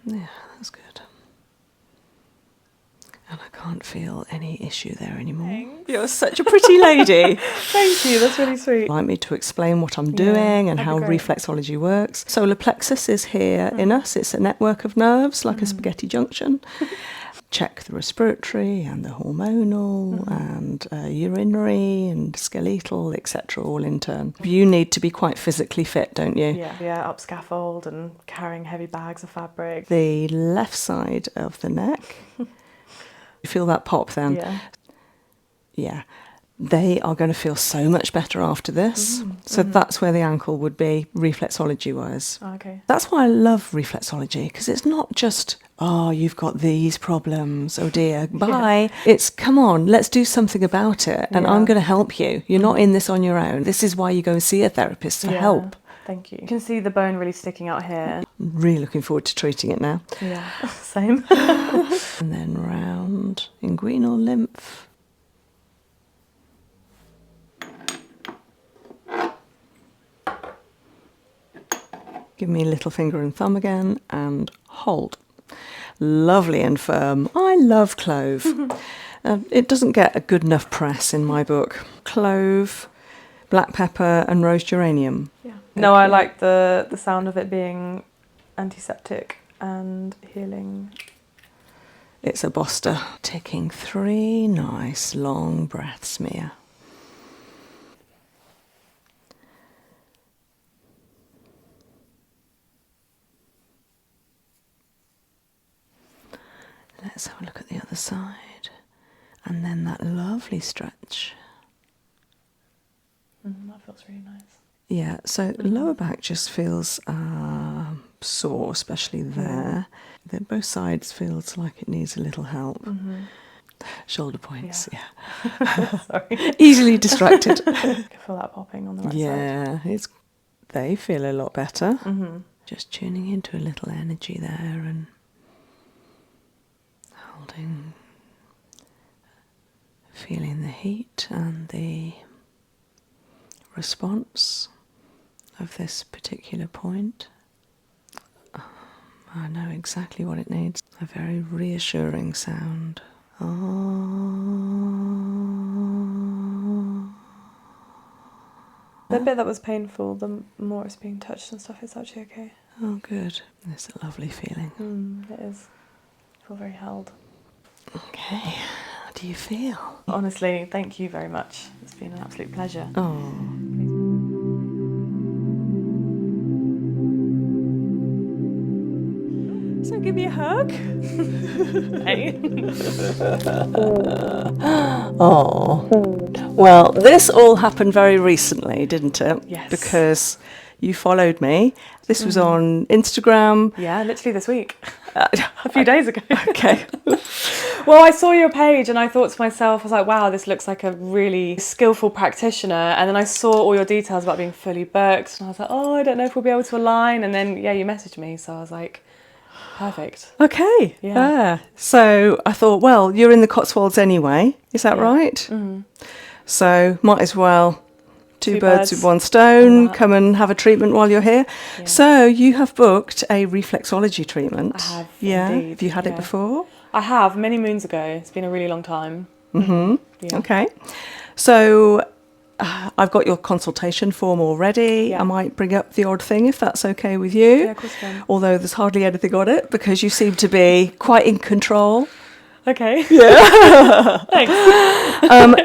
Yeah, that's good. And I can't feel any issue there anymore. Thanks. You're such a pretty lady. Thank you, that's really sweet. I'd like me to explain what I'm doing and how great. reflexology works. Solar plexus is here in us. It's a network of nerves, like a spaghetti junction. Check the respiratory and the hormonal and urinary and skeletal, etc., all in turn. You need to be quite physically fit, don't you? Yeah, up scaffold and carrying heavy bags of fabric. The left side of the neck. You feel that pop then? Yeah. Yeah. They are going to feel so much better after this. So that's where the ankle would be, reflexology-wise. Okay. That's why I love reflexology, because it's not just, oh, you've got these problems, oh dear, bye. It's, come on, let's do something about it, and I'm going to help you. You're not in this on your own. This is why you go and see a therapist, for help. Thank you. You can see the bone really sticking out here. Really looking forward to treating it now. Yeah, same. And then round inguinal lymph. Give me little finger and thumb again and hold. Lovely and firm. I love clove. It doesn't get a good enough press in my book. Clove, black pepper and rose geranium. Yeah. No, I like the sound of it being antiseptic and healing. It's a Boster. Taking 3 nice long breaths, Mia. Let's have a look at the other side. And then that lovely stretch. That feels really nice. Yeah, so lower back just feels sore, especially there. Then both sides feels like it needs a little help. Shoulder points, yeah. Sorry. Easily distracted. I can feel that popping on the right side. Yeah, they feel a lot better. Just tuning into a little energy there and holding, feeling the heat and the response of this particular point. I know exactly what it needs. A very reassuring sound. The bit that was painful, the more it's being touched and stuff, it's actually okay. Oh, good. It's a lovely feeling. It is. I feel very held. Okay, how do you feel? Honestly, thank you very much. It's been an absolute pleasure. Oh. So give me a hug. Hey. Oh. Well, this all happened very recently, didn't it? Yes. Because you followed me. This was on Instagram. Yeah, literally this week. A few days ago. Okay. Well, I saw your page and I thought to myself, I was like, wow, this looks like a really skillful practitioner. And then I saw all your details about being fully booked and I was like, oh, I don't know if we'll be able to align. And then, yeah, you messaged me. So I was like, perfect. Okay. Yeah. So I thought, well, you're in the Cotswolds anyway. Is that right? So might as well two birds with one stone. Come and have a treatment while you're here. Yeah. So you have booked a reflexology treatment. I have. Yeah. Indeed. Have you had it before? I have, many moons ago. It's been a really long time. Yeah. Okay. So I've got your consultation form already. I might bring up the odd thing if that's okay with you. Yeah, of course you can. Although there's hardly anything on it because you seem to be quite in control. Okay. Yeah. Thanks.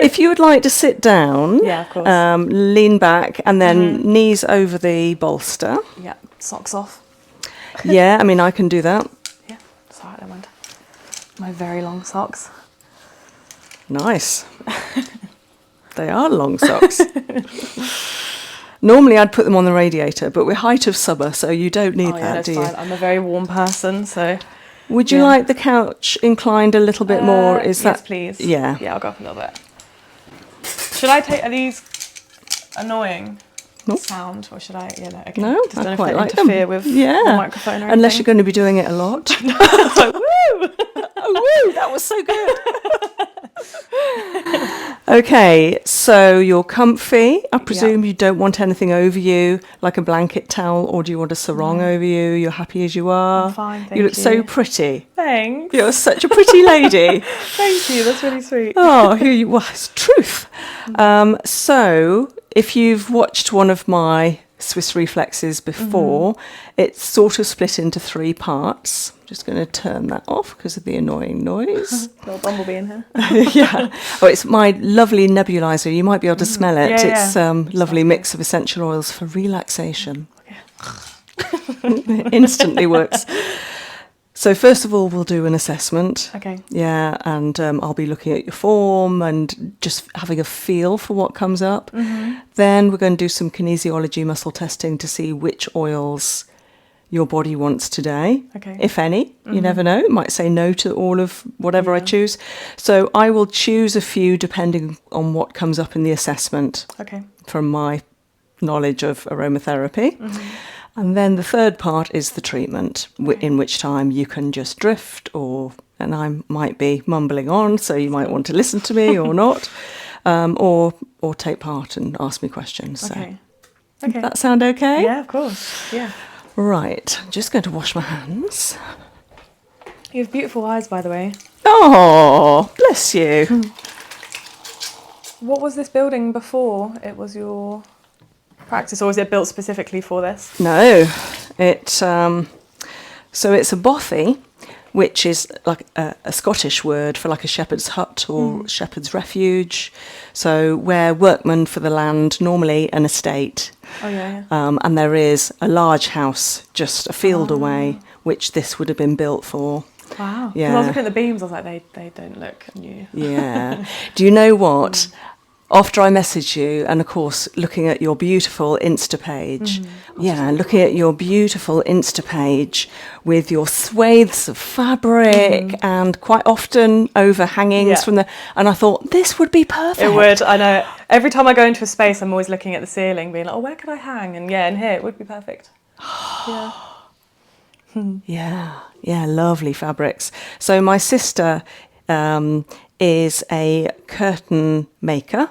If you would like to sit down, yeah, of course. Lean back and then knees over the bolster. Yeah, socks off. Yeah, I mean, I can do that. Yeah, sorry, I don't mind. My very long socks. Nice. They are long socks. Normally I'd put them on the radiator, but we're height of summer, so you don't need that, do you? Fine. I'm a very warm person, so... Would you like the couch inclined a little bit more? Is yes, that... please. Yeah. Yeah, I'll go up a little bit. Should I take... Are these annoying sound, or should I... Yeah, no, okay. No, just don't I quite like interfere them. with the microphone or Unless you're anything. going to be doing it a lot. Like, woo! Oh, woo! That was so good. Okay, so you're comfy. I presume you don't want anything over you, like a blanket towel, or do you want a sarong over you? You're happy as you are? I'm fine, thank you. look so pretty. Thanks. You're such a pretty lady. Thank you, that's really sweet. Oh, well, it's truth. So, if you've watched one of my Swiss reflexes before, it's sort of split into 3 parts. I'm just going to turn that off because of the annoying noise. Little bumblebee in here. Yeah. Oh, it's my lovely nebulizer. You might be able to smell it. Yeah, It's lovely mix of essential oils for relaxation. It instantly works. So first of all, we'll do an assessment. Okay. Yeah, and I'll be looking at your form and just having a feel for what comes up. Then we're going to do some kinesiology muscle testing to see which oils your body wants today, if any. You never know. It might say no to all of whatever I choose. So I will choose a few depending on what comes up in the assessment from my knowledge of aromatherapy. And then the third part is the treatment, in which time you can just drift and I might be mumbling on, so you might want to listen to me or not, or take part and ask me questions. So. Does that sound okay? Yeah, of course. Yeah. Right, I'm just going to wash my hands. You have beautiful eyes, by the way. Oh, bless you. What was this building before it was your practice, or was it built specifically for this? No, so it's a bothy, which is like a Scottish word for like a shepherd's hut or shepherd's refuge. So where workmen for the land, normally an estate. Oh yeah. And there is a large house just a field away, which this would have been built for. Wow. Yeah. 'Cause I was looking at the beams, I was like, they don't look new. Yeah. Do you know what? After I messaged you, and of course, looking at your beautiful Insta page, looking at your beautiful Insta page with your swathes of fabric and quite often overhangings from and I thought, this would be perfect. It would, I know. Every time I go into a space, I'm always looking at the ceiling, being like, oh, where could I hang? And in here, it would be perfect. Yeah, lovely fabrics. So my sister is a curtain maker,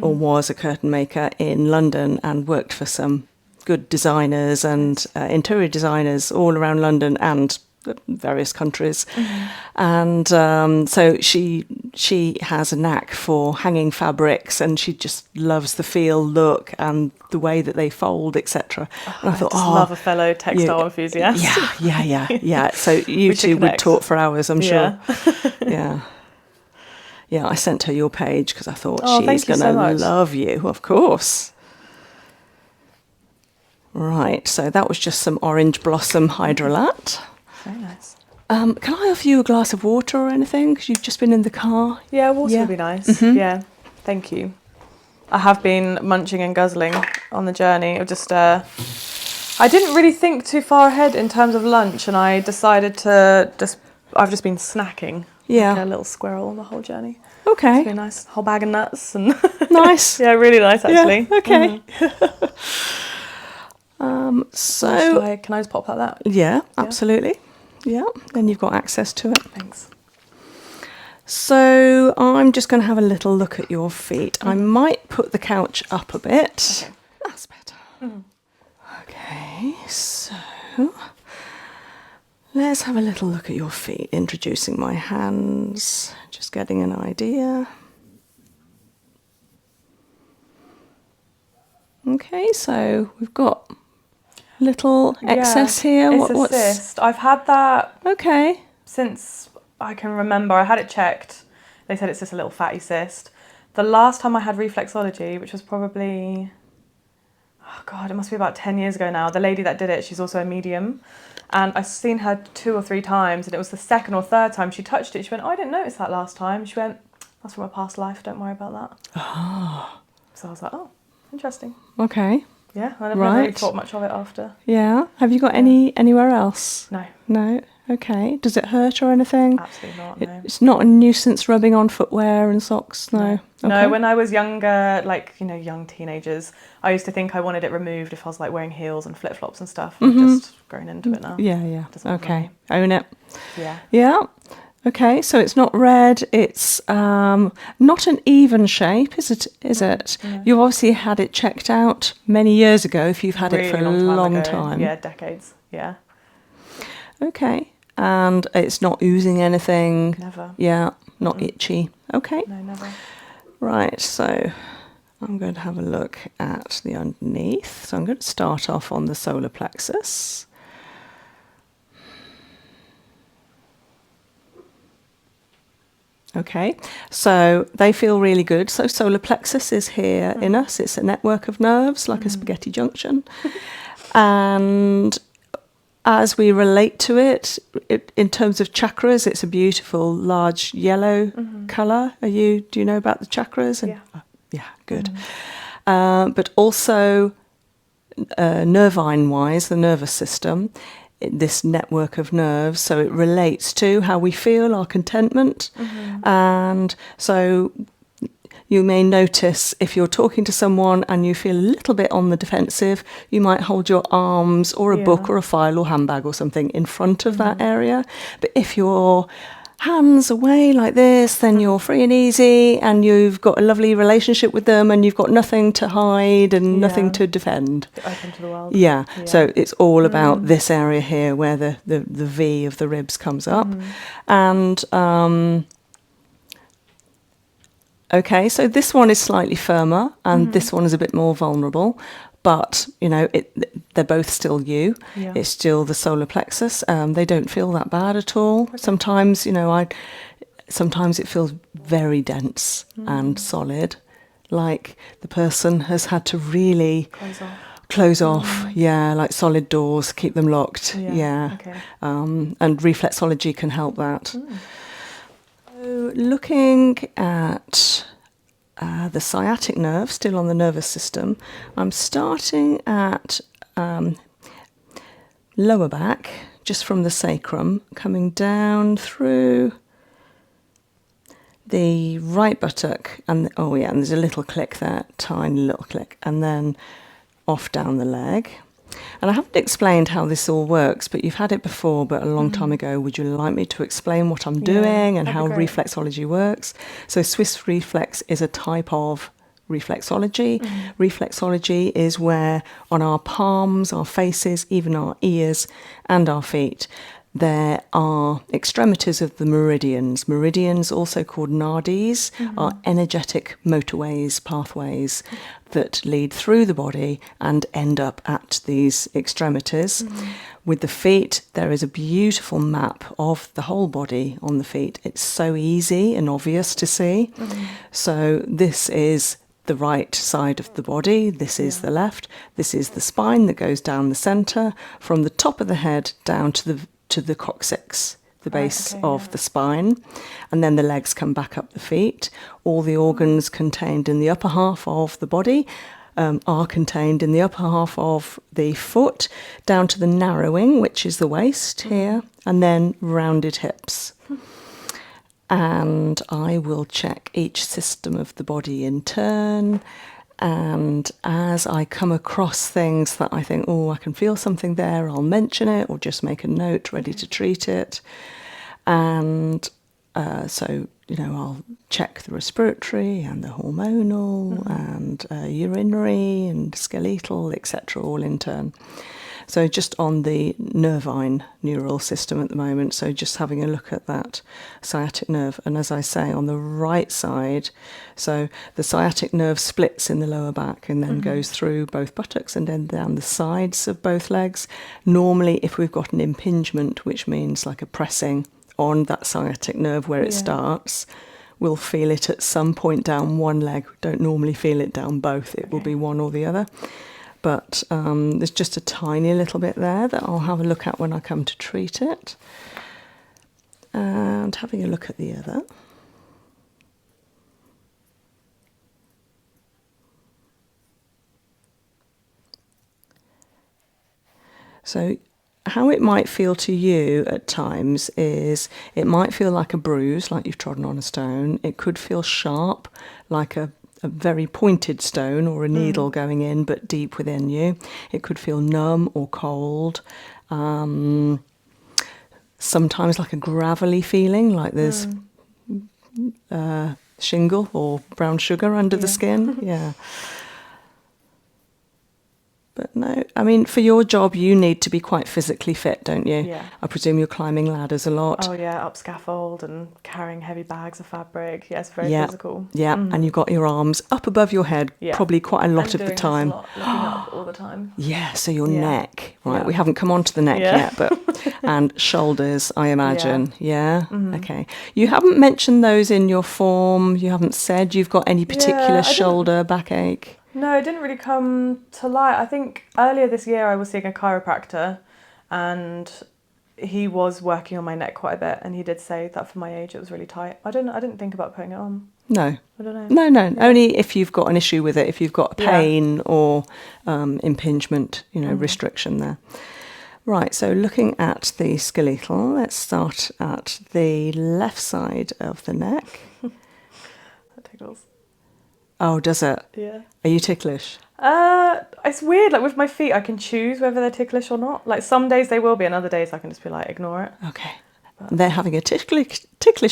or was a curtain maker in London, and worked for some good designers and interior designers all around London and various countries. And so she has a knack for hanging fabrics, and she just loves the feel, look, and the way that they fold, etc. And I thought, love a fellow textile enthusiast. Yeah. So you two would talk for hours, I'm sure. Yeah, I sent her your page because I thought she's going to love you, of course. Right, so that was just some orange blossom hydrolat. Very nice. Can I offer you a glass of water or anything? Because you've just been in the car. Yeah, water would be nice. Yeah, thank you. I have been munching and guzzling on the journey. I didn't really think too far ahead in terms of lunch, and I decided I've just been snacking. Yeah. Like a little squirrel the whole journey. Okay. It's been nice. Whole bag of nuts and nice. Yeah, really nice actually. Yeah, okay. So can I just pop that? Yeah, absolutely. Yeah, then you've got access to it. Thanks. So I'm just going to have a little look at your feet. I might put the couch up a bit. Okay. That's better. Okay, so let's have a little look at your feet, introducing my hands, just getting an idea. Okay, so we've got little excess here. It's a cyst. I've had that since I can remember. I had it checked. They said it's just a little fatty cyst. The last time I had reflexology, which was probably, it must be about 10 years ago now. The lady that did it, she's also a medium. And I've seen her 2 or 3 times, and it was the second or third time she touched it. She went, I didn't notice that last time. She went, that's from a past life, don't worry about that. So I was like, oh, interesting. Okay. Yeah, I never really thought much of it after. Yeah. Have you got anywhere else? No. No? Okay. Does it hurt or anything? Absolutely not, no. It's not a nuisance rubbing on footwear and socks, no? Okay. No, when I was younger, young teenagers, I used to think I wanted it removed if I was wearing heels and flip-flops and stuff. I'm just growing into it now. Yeah. Doesn't Okay. Own it. Yeah. Yeah. Okay, so it's not red, it's not an even shape, is it? No. You obviously had it checked out many years ago if you've had it for a Really long ago. time. Yeah, decades. Yeah. Okay, and it's not oozing anything? Never. Yeah, not itchy. Okay. No, never. Right, so I'm going to have a look at the underneath. So I'm going to start off on the solar plexus. Okay, so they feel really good. So solar plexus is here in us. It's a network of nerves, like a spaghetti junction. And as we relate to it, in terms of chakras, it's a beautiful, large yellow colour. Do you know about the chakras? Yeah. Yeah, good. But also, nervine-wise, the nervous system, this network of nerves, so it relates to how we feel, our contentment. And so you may notice if you're talking to someone and you feel a little bit on the defensive, you might hold your arms or a book or a file or handbag or something in front of that area. But if your hands away like this, then you're free and easy and you've got a lovely relationship with them and you've got nothing to hide and nothing to defend. Open to the world. Yeah, so it's all about this area here where the V of the ribs comes up. And okay, so this one is slightly firmer and this one is a bit more vulnerable, but you know, they're both still you. Yeah. It's still the solar plexus. They don't feel that bad at all. Okay. Sometimes, you know, sometimes it feels very dense and solid, like the person has had to really close off. Yeah, like solid doors, keep them locked. Yeah. Okay. And reflexology can help that. So looking at the sciatic nerve, still on the nervous system, I'm starting at lower back, just from the sacrum, coming down through the right buttock, and and there's a little click there, tiny little click, and then off down the leg. And I haven't explained how this all works, but you've had it before, but a long time ago. Would you like me to explain what I'm doing and how reflexology works? So Swiss reflex is a type of reflexology. Reflexology is where on our palms, our faces, even our ears and our feet, there are extremities of the meridians. Meridians, also called nadis, are energetic motorways, pathways that lead through the body and end up at these extremities. With the feet, there is a beautiful map of the whole body on the feet. It's so easy and obvious to see. So this is the right side of the body, this is the left, this is the spine that goes down the centre, from the top of the head down to the coccyx, the base of the spine, and then the legs come back up the feet. All the organs contained in the upper half of the body are contained in the upper half of the foot, down to the narrowing, which is the waist here, and then rounded hips. And I will check each system of the body in turn. And as I come across things that I think, oh, I can feel something there, I'll mention it or just make a note ready to treat it. And so, you know, I'll check the respiratory and the hormonal and urinary and skeletal, etc., all in turn. So just on the nervine neural system at the moment, so just having a look at that sciatic nerve. And as I say, on the right side, so the sciatic nerve splits in the lower back and then goes through both buttocks and then down the sides of both legs. Normally, if we've got an impingement, which means like a pressing on that sciatic nerve where it starts, we'll feel it at some point down one leg. We don't normally feel it down both. It will be one or the other. But there's just a tiny little bit there that I'll have a look at when I come to treat it. And having a look at the other. So how it might feel to you at times is it might feel like a bruise, like you've trodden on a stone. It could feel sharp, like a very pointed stone or a needle going in, but deep within you. It could feel numb or cold. sometimes like a gravelly feeling, like there's shingle or brown sugar under the skin. Yeah. But no, I mean, for your job, you need to be quite physically fit, don't you? Yeah. I presume you're climbing ladders a lot. Oh yeah, up scaffold and carrying heavy bags of fabric. Yeah, it's very Yeah. physical. Yeah, and you've got your arms up above your head probably quite a lot of the time. Looking up all the time. Yeah, so your neck, right? Yeah. We haven't come on to the neck yet, but and shoulders, I imagine. Yeah. Okay. You haven't mentioned those in your form. You haven't said you've got any particular shoulder backache. No, it didn't really come to light. I think earlier this year I was seeing a chiropractor, and he was working on my neck quite a bit, and he did say that for my age it was really tight. I didn't think about putting it on. No. I don't know. No. Yeah. Only if you've got an issue with it, if you've got pain or impingement, restriction there. Right, so looking at the skeletal, let's start at the left side of the neck. That tickles. Oh, does it? Yeah. Are you ticklish? It's weird. Like with my feet, I can choose whether they're ticklish or not. Like some days they will be, and other days I can just be like, ignore it. Okay. But they're having a ticklish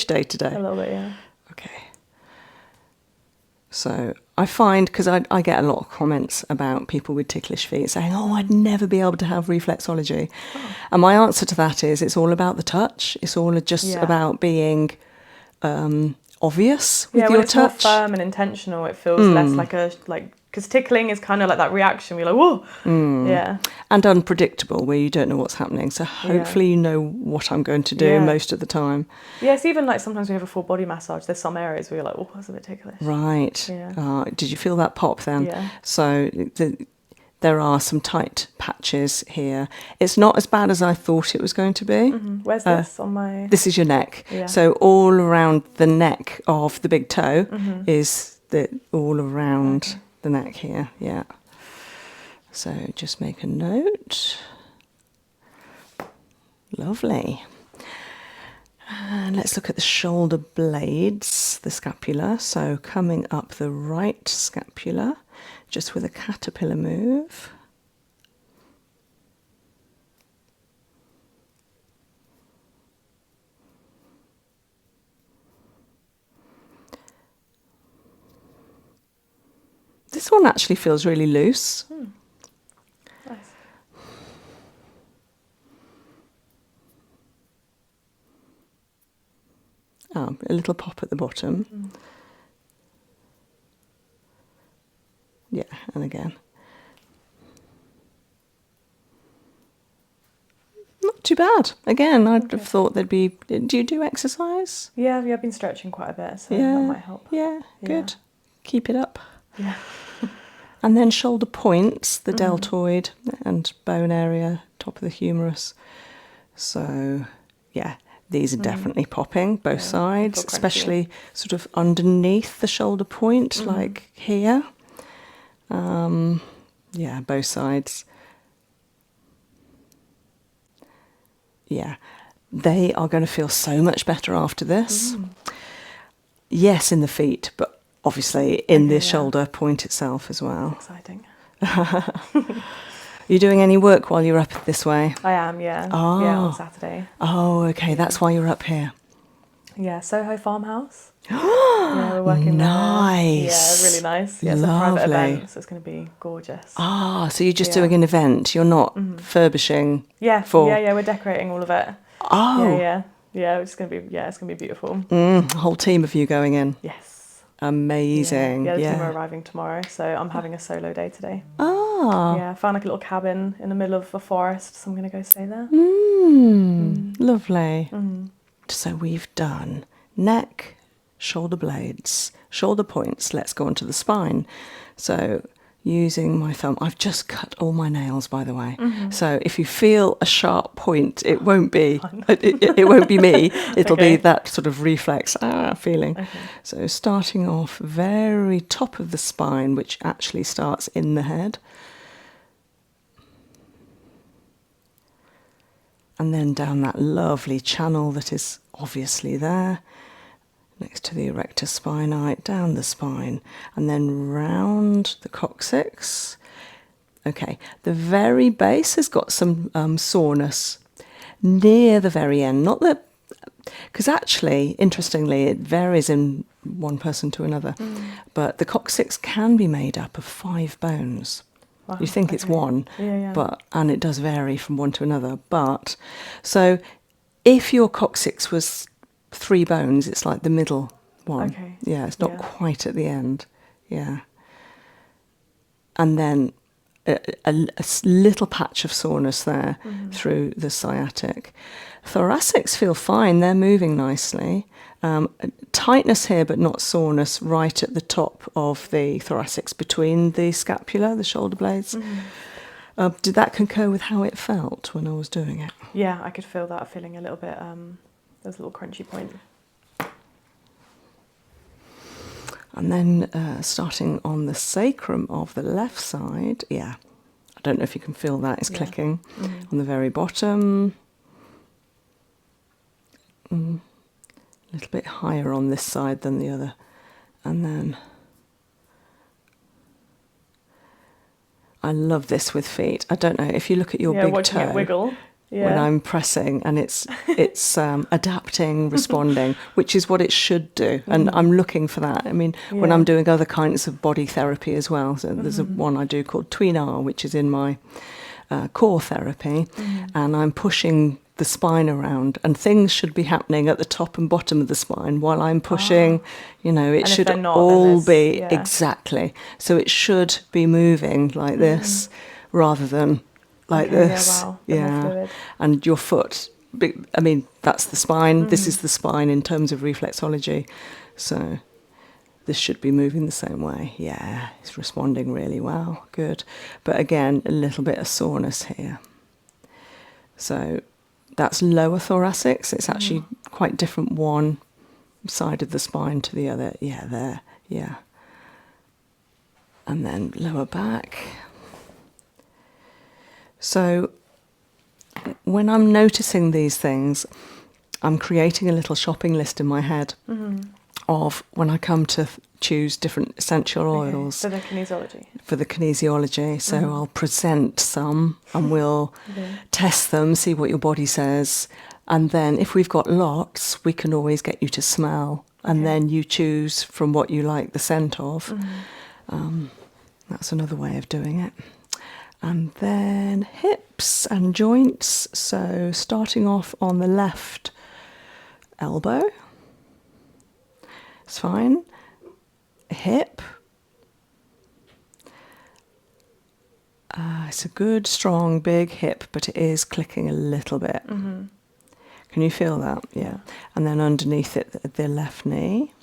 day today. A little bit, yeah. Okay. So I find, because I get a lot of comments about people with ticklish feet saying, oh, I'd never be able to have reflexology. Oh. And my answer to that is it's all about the touch. It's all just about being obvious with your touch. It's more firm and intentional. It feels less because tickling is kind of like that reaction. We're like, whoa. Yeah. And unpredictable, where you don't know what's happening. So hopefully you know what I'm going to do most of the time. Yeah, it's even like sometimes we have a full body massage. There's some areas where you're like, oh, that's a bit ticklish. Right. Yeah. Did you feel that pop then? Yeah. So there are some tight patches here. It's not as bad as I thought it was going to be. Mm-hmm. Where's this on my... This is your neck. Yeah. So all around the neck of the big toe is all around the neck here. Yeah. So just make a note. Lovely. And let's look at the shoulder blades, the scapula. So coming up the right scapula, just with a caterpillar move. This one actually feels really loose. Nice. Oh, a little pop at the bottom. Yeah, and again. Not too bad. Again, I'd have thought there'd be... Do you do exercise? Yeah, I've been stretching quite a bit, so that might help. Yeah, good. Keep it up. Yeah. And then shoulder points, the deltoid and bone area, top of the humerus. So, yeah, these are definitely popping, both sides, especially sort of underneath the shoulder point, like here. Yeah, both sides. Yeah, they are going to feel so much better after this. Yes, in the feet, but obviously in the shoulder point itself as well. Exciting. Are you doing any work while you're up this way? I am, yeah. Oh. Yeah, on Saturday. Oh, okay, that's why you're up here. Yeah, Soho Farmhouse. Yeah, we're working nice. there. Yeah, really nice. Yeah, it's Lovely. a private event, so it's going to be gorgeous. Ah, so you're just doing an event. You're not furbishing. Yeah, we're decorating all of it. Oh, yeah. It's going to be it's going to be beautiful. A whole team of you going in. Yes. Amazing. Yeah, the team are arriving tomorrow, so I'm having a solo day today. Ah. Yeah, I found like a little cabin in the middle of a forest, so I'm going to go stay there. Lovely. So we've done neck, shoulder blades, shoulder points. Let's go on to the spine. So using my thumb, I've just cut all my nails, by the way. So if you feel a sharp point, it won't be it won't be me. It'll be that sort of reflex feeling. Okay. So starting off very top of the spine, which actually starts in the head. And then down that lovely channel that is obviously there, next to the erector spinae, down the spine, and then round the coccyx. Okay, the very base has got some soreness. near the very end, not the, because actually, interestingly, it varies in one person to another, but the coccyx can be made up of 5 bones. Wow, You think it's one, and it does vary from one to another. But so if your coccyx was 3 bones, it's like the middle one. Okay. Yeah, it's not quite at the end. Yeah. And then a little patch of soreness there through the sciatic. Thoracics feel fine, they're moving nicely. Tightness here, but not soreness right at the top of the thoracics, between the scapula, the shoulder blades. Did that concur with how it felt when I was doing it? Yeah, I could feel that feeling a little bit, there's a little crunchy point. And then starting on the sacrum of the left side, I don't know if you can feel that, it's clicking. On the very bottom, a little bit higher on this side than the other. And then, I love this with feet. I don't know, if you look at your big watching toe, it wiggle. when I'm pressing, and it's adapting, responding, which is what it should do. And I'm looking for that. I mean, when I'm doing other kinds of body therapy as well, so there's one I do called Tweenar, which is in my core therapy, and I'm pushing the spine around, and things should be happening at the top and bottom of the spine while I'm pushing. It should all be exactly. So it should be moving like this rather than like this. And your foot, I mean, that's the spine. This is the spine in terms of reflexology. So this should be moving the same way. Yeah, it's responding really well. Good. But again, a little bit of soreness here. So that's lower thoracics. It's actually quite different one side of the spine to the other. Yeah, there. Yeah. And then lower back. So when I'm noticing these things, I'm creating a little shopping list in my head of when I come to choose different essential oils. For the kinesiology. For the kinesiology. So I'll present some and we'll test them, see what your body says. And then if we've got lots, we can always get you to smell. And then you choose from what you like the scent of. That's another way of doing it. And then hips and joints. So starting off on the left elbow. It's fine. Hip. It's a good, strong, big hip, but it is clicking a little bit. Can you feel that? Yeah. And then underneath it, the left knee.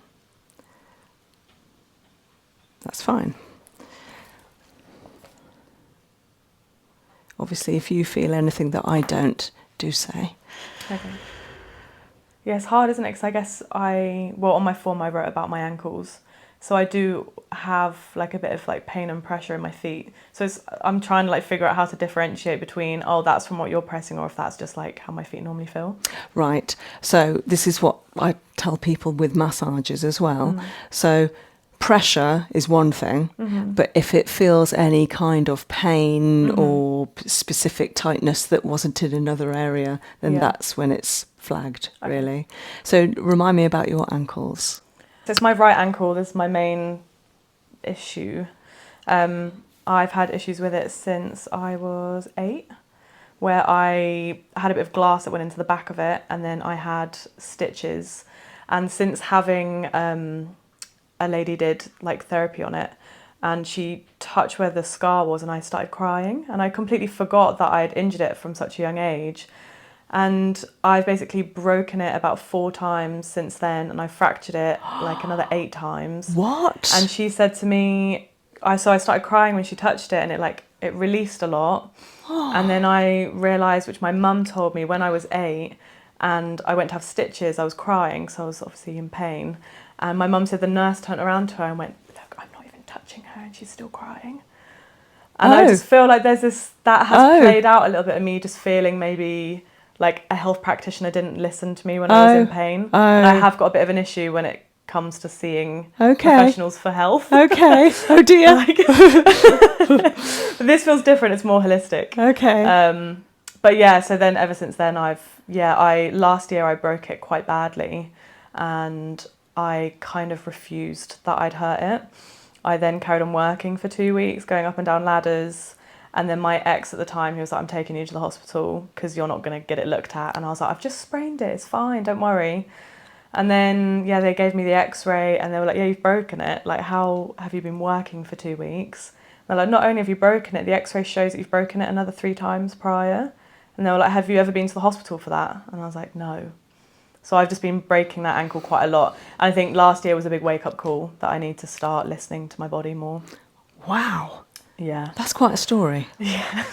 That's fine. Obviously, if you feel anything that I don't, do say. Okay. Yeah, it's hard, isn't it? Because I guess on my form I wrote about my ankles. So I do have like a bit of like pain and pressure in my feet. So I'm trying to like figure out how to differentiate between, that's from what you're pressing, or if that's just like how my feet normally feel. Right. So this is what I tell people with massages as well. So pressure is one thing, but if it feels any kind of pain or specific tightness that wasn't in another area, then that's when it's flagged, really. So remind me about your ankles. So it's my right ankle. This is my main issue. I've had issues with it since I was 8, where I had a bit of glass that went into the back of it, and then I had stitches. And since having a lady did like therapy on it, and she touched where the scar was, and I started crying, and I completely forgot that I had injured it from such a young age. And I've basically broken it about 4 times since then, and I fractured it like another 8 times. What? And she said to me, I started crying when she touched it, and it released a lot. And then I realised, which my mum told me when I was 8, and I went to have stitches, I was crying, so I was obviously in pain. And my mum said the nurse turned around to her and went, "Look, I'm not even touching her, and she's still crying." And I just feel like there's this, that has played out a little bit of me just feeling maybe like a health practitioner didn't listen to me when I was in pain. And I have got a bit of an issue when it comes to seeing professionals for health. Okay. Oh dear. But this feels different. It's more holistic. Okay. But yeah, so then ever since then last year I broke it quite badly, and I kind of refused that I'd hurt it. I then carried on working for 2 weeks, going up and down ladders. And then my ex at the time, he was like, I'm taking you to the hospital because you're not going to get it looked at. And I was like, I've just sprained it, it's fine, don't worry. And then, they gave me the x-ray and they were like, yeah, you've broken it. Like, how have you been working for 2 weeks? And they're like, not only have you broken it, the x-ray shows that you've broken it another 3 times prior. And they were like, have you ever been to the hospital for that? And I was like, no. So I've just been breaking that ankle quite a lot. And I think last year was a big wake-up call that I need to start listening to my body more. Wow. Yeah. That's quite a story. Yeah.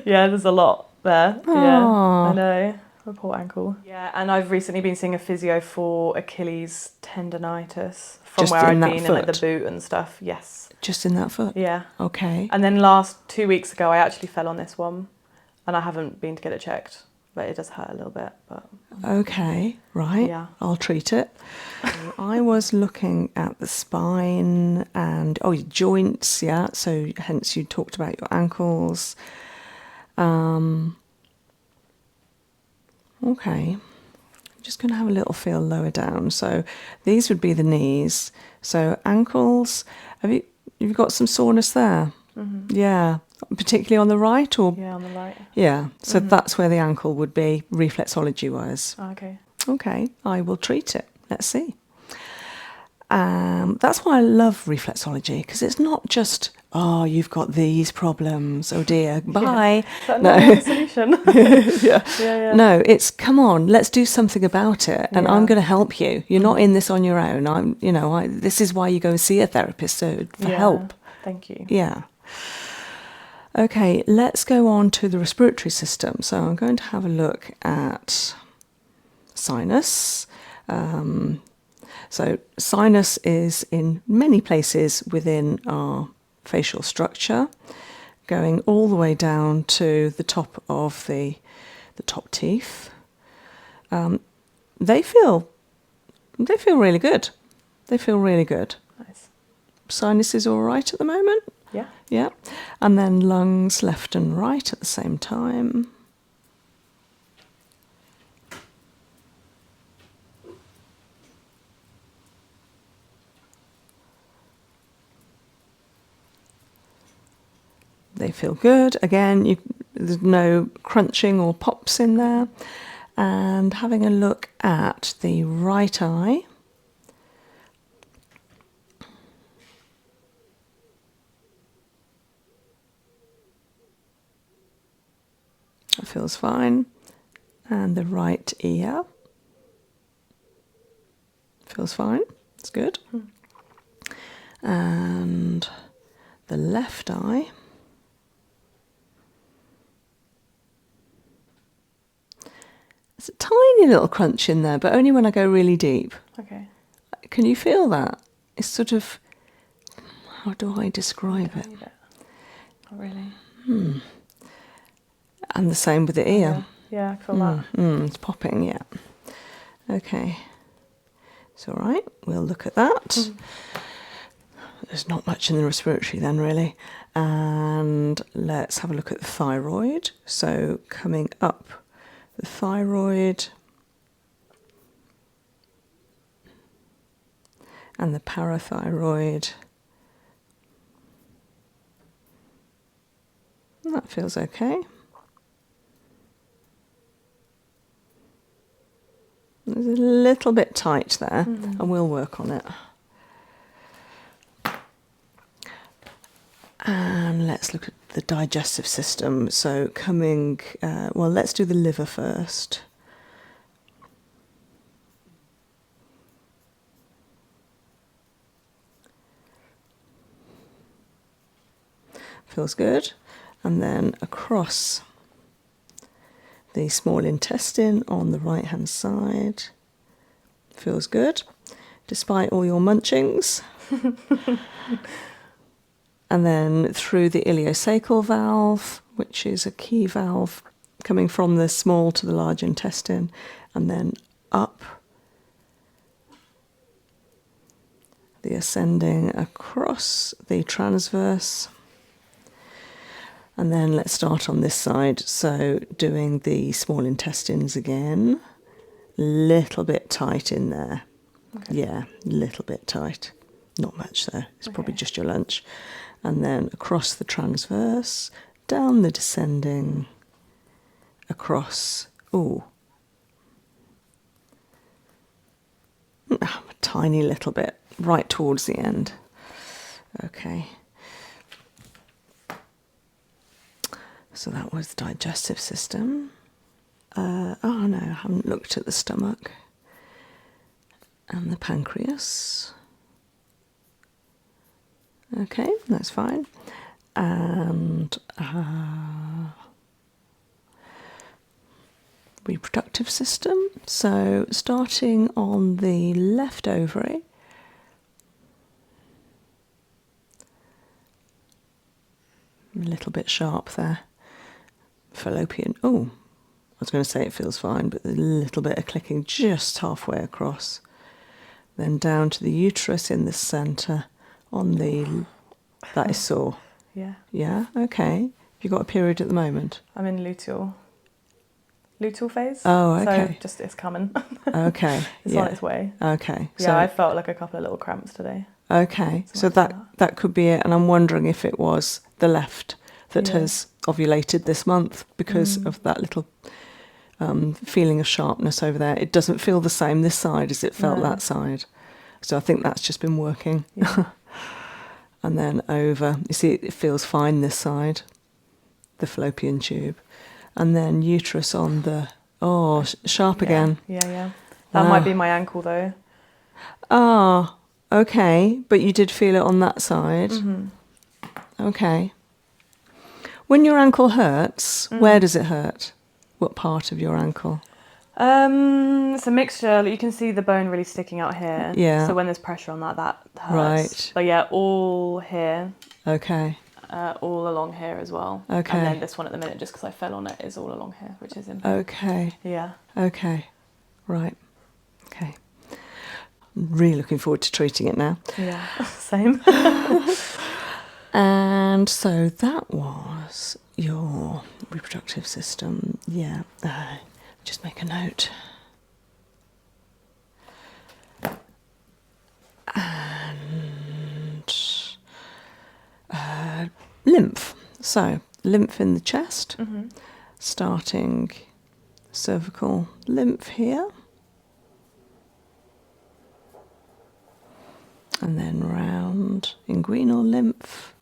Yeah, there's a lot there. Aww. Yeah, I know. My poor ankle. Yeah, and I've recently been seeing a physio for Achilles tendonitis from Just where I'd in that been in like foot? the boot and stuff. Yes. Just in that foot? Yeah. Okay. And then last 2 weeks ago, I actually fell on this one, and I haven't been to get it checked, but it does hurt a little bit. But Okay, right. Yeah. I'll treat it. I was looking at the spine and your joints, yeah. So hence you talked about your ankles. Okay. I'm just going to have a little feel lower down. So these would be the knees. So ankles. You've got some soreness there? Mm-hmm. Yeah. Particularly on the right, or yeah, on the right. yeah. So that's where the ankle would be, reflexology wise. Okay. Okay, I will treat it. Let's see. That's why I love reflexology, because it's not just, you've got these problems, oh dear, bye. Yeah. No the solution. Yeah. No, it's, come on, let's do something about it, and I'm going to help you. You're not in this on your own. This is why you go and see a therapist, so for help. Thank you. Yeah. Okay, let's go on to the respiratory system. So I'm going to have a look at sinus. So sinus is in many places within our facial structure, going all the way down to the top of the top teeth. They feel really good. They feel really good. Nice. Sinus is all right at the moment. Yeah. Yeah. And then lungs left and right at the same time. They feel good. Again, there's no crunching or pops in there. And having a look at the right eye. That feels fine. And the right ear. Feels fine. It's good. And the left eye. There's a tiny little crunch in there, but only when I go really deep. Okay. Can you feel that? It's sort of, how do I describe it? Not really. And the same with the ear. Yeah, I feel that. It's popping, yeah. Okay. It's all right. We'll look at that. There's not much in the respiratory then, really. And let's have a look at the thyroid. So coming up, the thyroid and the parathyroid. That feels okay. It's a little bit tight there, and we'll work on it. And let's look at the digestive system. So let's do the liver first. Feels good. And then across the small intestine on the right hand side. Feels good, despite all your munchings. And then through the ileocecal valve, which is a key valve coming from the small to the large intestine, and then up the ascending across the transverse. And then let's start on this side. So doing the small intestines again. Little bit tight in there. Okay. Yeah, little bit tight. Not much though. It's probably just your lunch. And then across the transverse, down the descending, across. Ooh. A tiny little bit right towards the end. Okay. So that was the digestive system. Oh no, I haven't looked at the stomach. And the pancreas. Okay, that's fine. And reproductive system. So starting on the left ovary. A little bit sharp there. Fallopian. Oh, I was going to say it feels fine, but a little bit of clicking just halfway across. Then down to the uterus in the centre on the... That is sore. Yeah. Yeah, okay. Have you got a period at the moment? I'm in luteal phase. Oh, okay. So just it's coming. Okay. It's on its way. Okay. Yeah, So, I felt like a couple of little cramps today. okay. So that could be it. And I'm wondering if it was the left that has ovulated this month because of that little feeling of sharpness over there. It doesn't feel the same this side as it felt that side. So I think that's just been working. Yeah. And then over, you see it feels fine this side, the fallopian tube. And then uterus on the, sharp again. Yeah. That might be my ankle though. Ah, okay. But you did feel it on that side. Okay. When your ankle hurts, where does it hurt? What part of your ankle? It's a mixture. You can see the bone really sticking out here. Yeah. So when there's pressure on that hurts. Right. But yeah, all here. Okay. All along here as well. Okay. And then this one at the minute, just because I fell on it, is all along here, which is important. Okay. Yeah. Okay. Right. Okay. I'm really looking forward to treating it now. Yeah. Same. And so that was your reproductive system. Yeah. Just make a note. And lymph. So lymph in the chest, starting cervical lymph here. And then round inguinal lymph.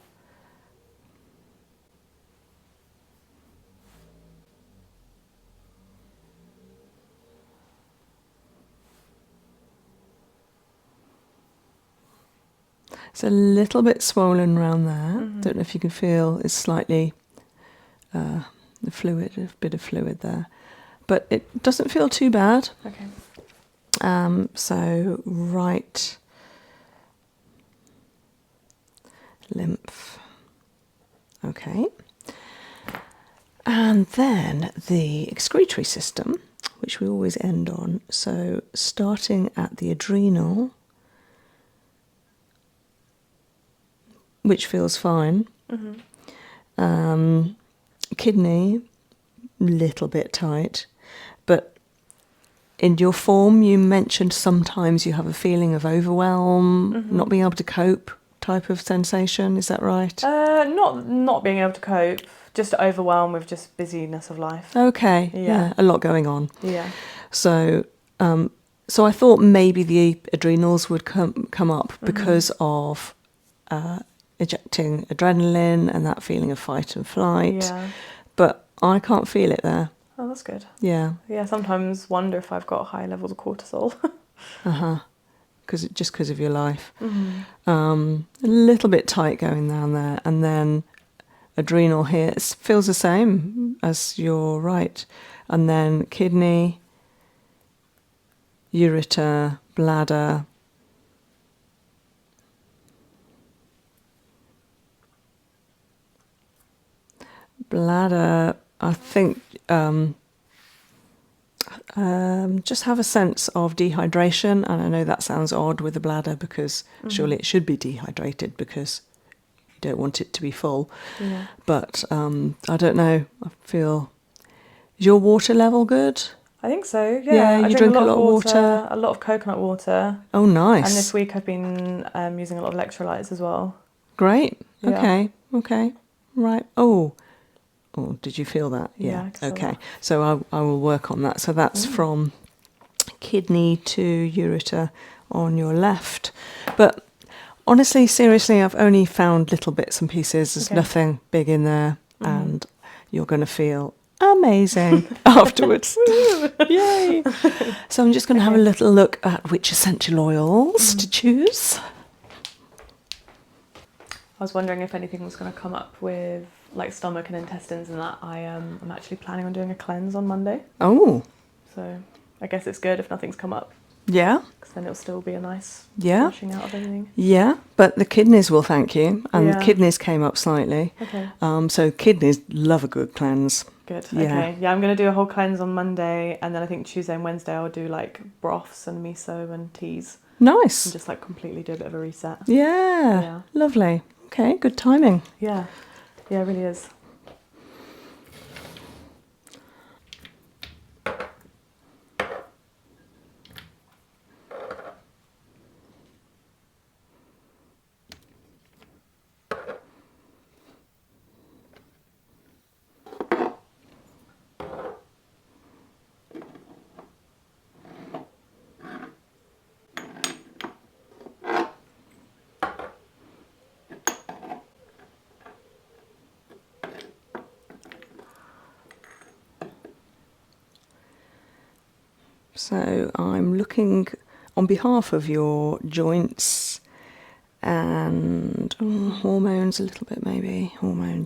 It's a little bit swollen around there. Don't know if you can feel it's slightly the fluid, a bit of fluid there. But it doesn't feel too bad. Okay. So right lymph. Okay. And then the excretory system, which we always end on. So starting at the adrenal, which feels fine. Kidney, little bit tight. But in your form, you mentioned sometimes you have a feeling of overwhelm, not being able to cope type of sensation. Is that right? Not being able to cope, just overwhelmed with just busyness of life. Okay. Yeah. A lot going on. Yeah. So I thought maybe the adrenals would come up because of ejecting adrenaline and that feeling of fight and flight. Yeah. But I can't feel it there. Oh, that's good. Yeah. Yeah, sometimes wonder if I've got high levels of cortisol. Because of your life. A little bit tight going down there, and then adrenal here feels the same as your right, and then kidney, ureter, bladder. Bladder, I think, just have a sense of dehydration, and I know that sounds odd with the bladder because surely it should be dehydrated because you don't want it to be full. Yeah. But I don't know. I feel, is your water level good? I think so. Yeah, Yeah, you I drink a lot of water. a lot of coconut water. Oh, nice. And this week I've been using a lot of electrolytes as well. Great. Yeah. Okay. Right. Oh, did you feel that? Yeah, I can feel Okay. that. So I will work on that. So that's from kidney to ureter on your left. But honestly, seriously, I've only found little bits and pieces. There's Okay. nothing big in there, and you're going to feel amazing afterwards. Yay! So I'm just going to have a little look at which essential oils to choose. I was wondering if anything was going to come up with like stomach and intestines and that. I'm actually planning on doing a cleanse on Monday. Oh, So I guess it's good if nothing's come up, yeah. because then it'll still be a nice Yeah. flushing out of everything. Yeah, but the kidneys will thank you, and the Yeah. kidneys came up slightly. Okay. So kidneys love a good cleanse. Good. Yeah. Okay. Yeah, I'm going to do a whole cleanse on Monday, and then I think Tuesday and Wednesday I'll do like broths and miso and teas, Nice. and just like completely do a bit of a reset. Yeah. Yeah. Lovely. Okay, good timing. Yeah. Yeah, it really is. So I'm looking on behalf of your joints and hormones a little bit, maybe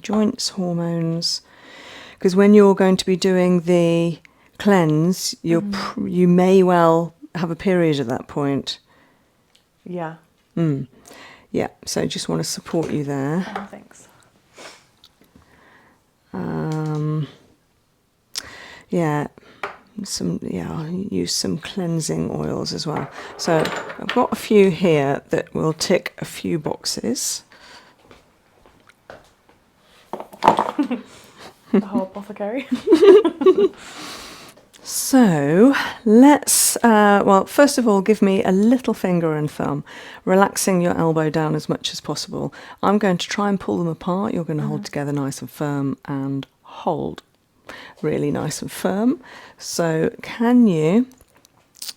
joints, hormones, because when you're going to be doing the cleanse, you may well have a period at that point. Yeah. Yeah, so just want to support you there. Oh, thanks. I'll use some cleansing oils as well. So I've got a few here that will tick a few boxes. The whole apothecary. So let's, first of all, give me a little finger and thumb, relaxing your elbow down as much as possible. I'm going to try and pull them apart. You're going to hold together nice and firm and hold really nice and firm. So can you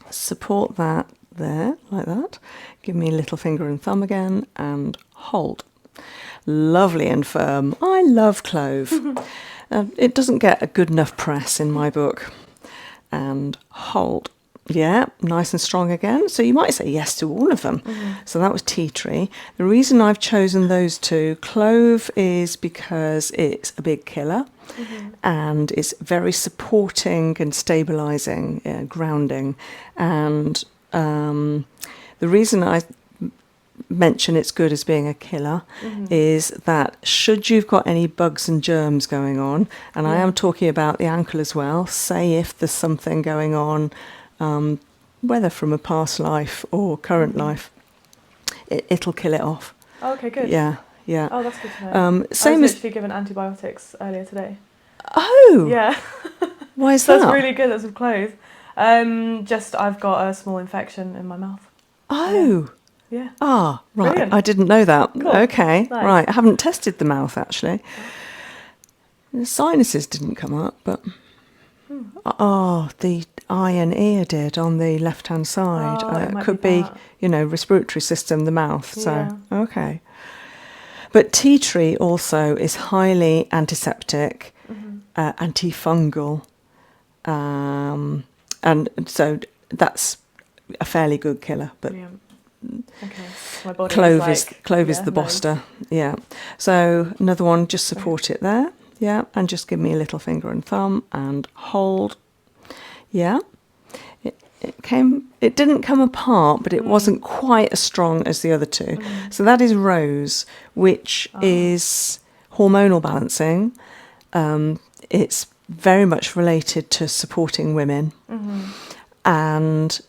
support that there, like that? Give me a little finger and thumb again and hold. Lovely and firm. I love clove. It doesn't get a good enough press in my book. And hold. Yeah, nice and strong again. So you might say yes to all of them. So that was tea tree. The reason I've chosen those two, clove, is because it's a big killer and it's very supporting and stabilising, grounding. And the reason I mention it's good as being a killer is that should you've got any bugs and germs going on, and I am talking about the ankle as well, say if there's something going on, whether from a past life or current life, it'll kill it off. Oh, okay, good. Yeah. Oh, that's good to know. Same I was as literally given antibiotics earlier today. oh Yeah. why is So that? that's really good. That's with clove. Just I've got a small infection in my mouth. Oh. Yeah. Ah, right. Brilliant. I didn't know that. Cool. Okay, Nice. right. I haven't tested the mouth actually. The sinuses didn't come up, but the eye and ear did on the left-hand side. Oh, it might could be be, that. respiratory system, the mouth. So Yeah. okay. But tea tree also is highly antiseptic, antifungal, and so that's a fairly good killer. But Brilliant. Okay. My body clove is is the boster. Yeah. So another one, just support it there. Yeah, and just give me a little finger and thumb and hold. Yeah. It didn't come apart, but it wasn't quite as strong as the other two. So that is rose, which is hormonal balancing. It's very much related to supporting women, and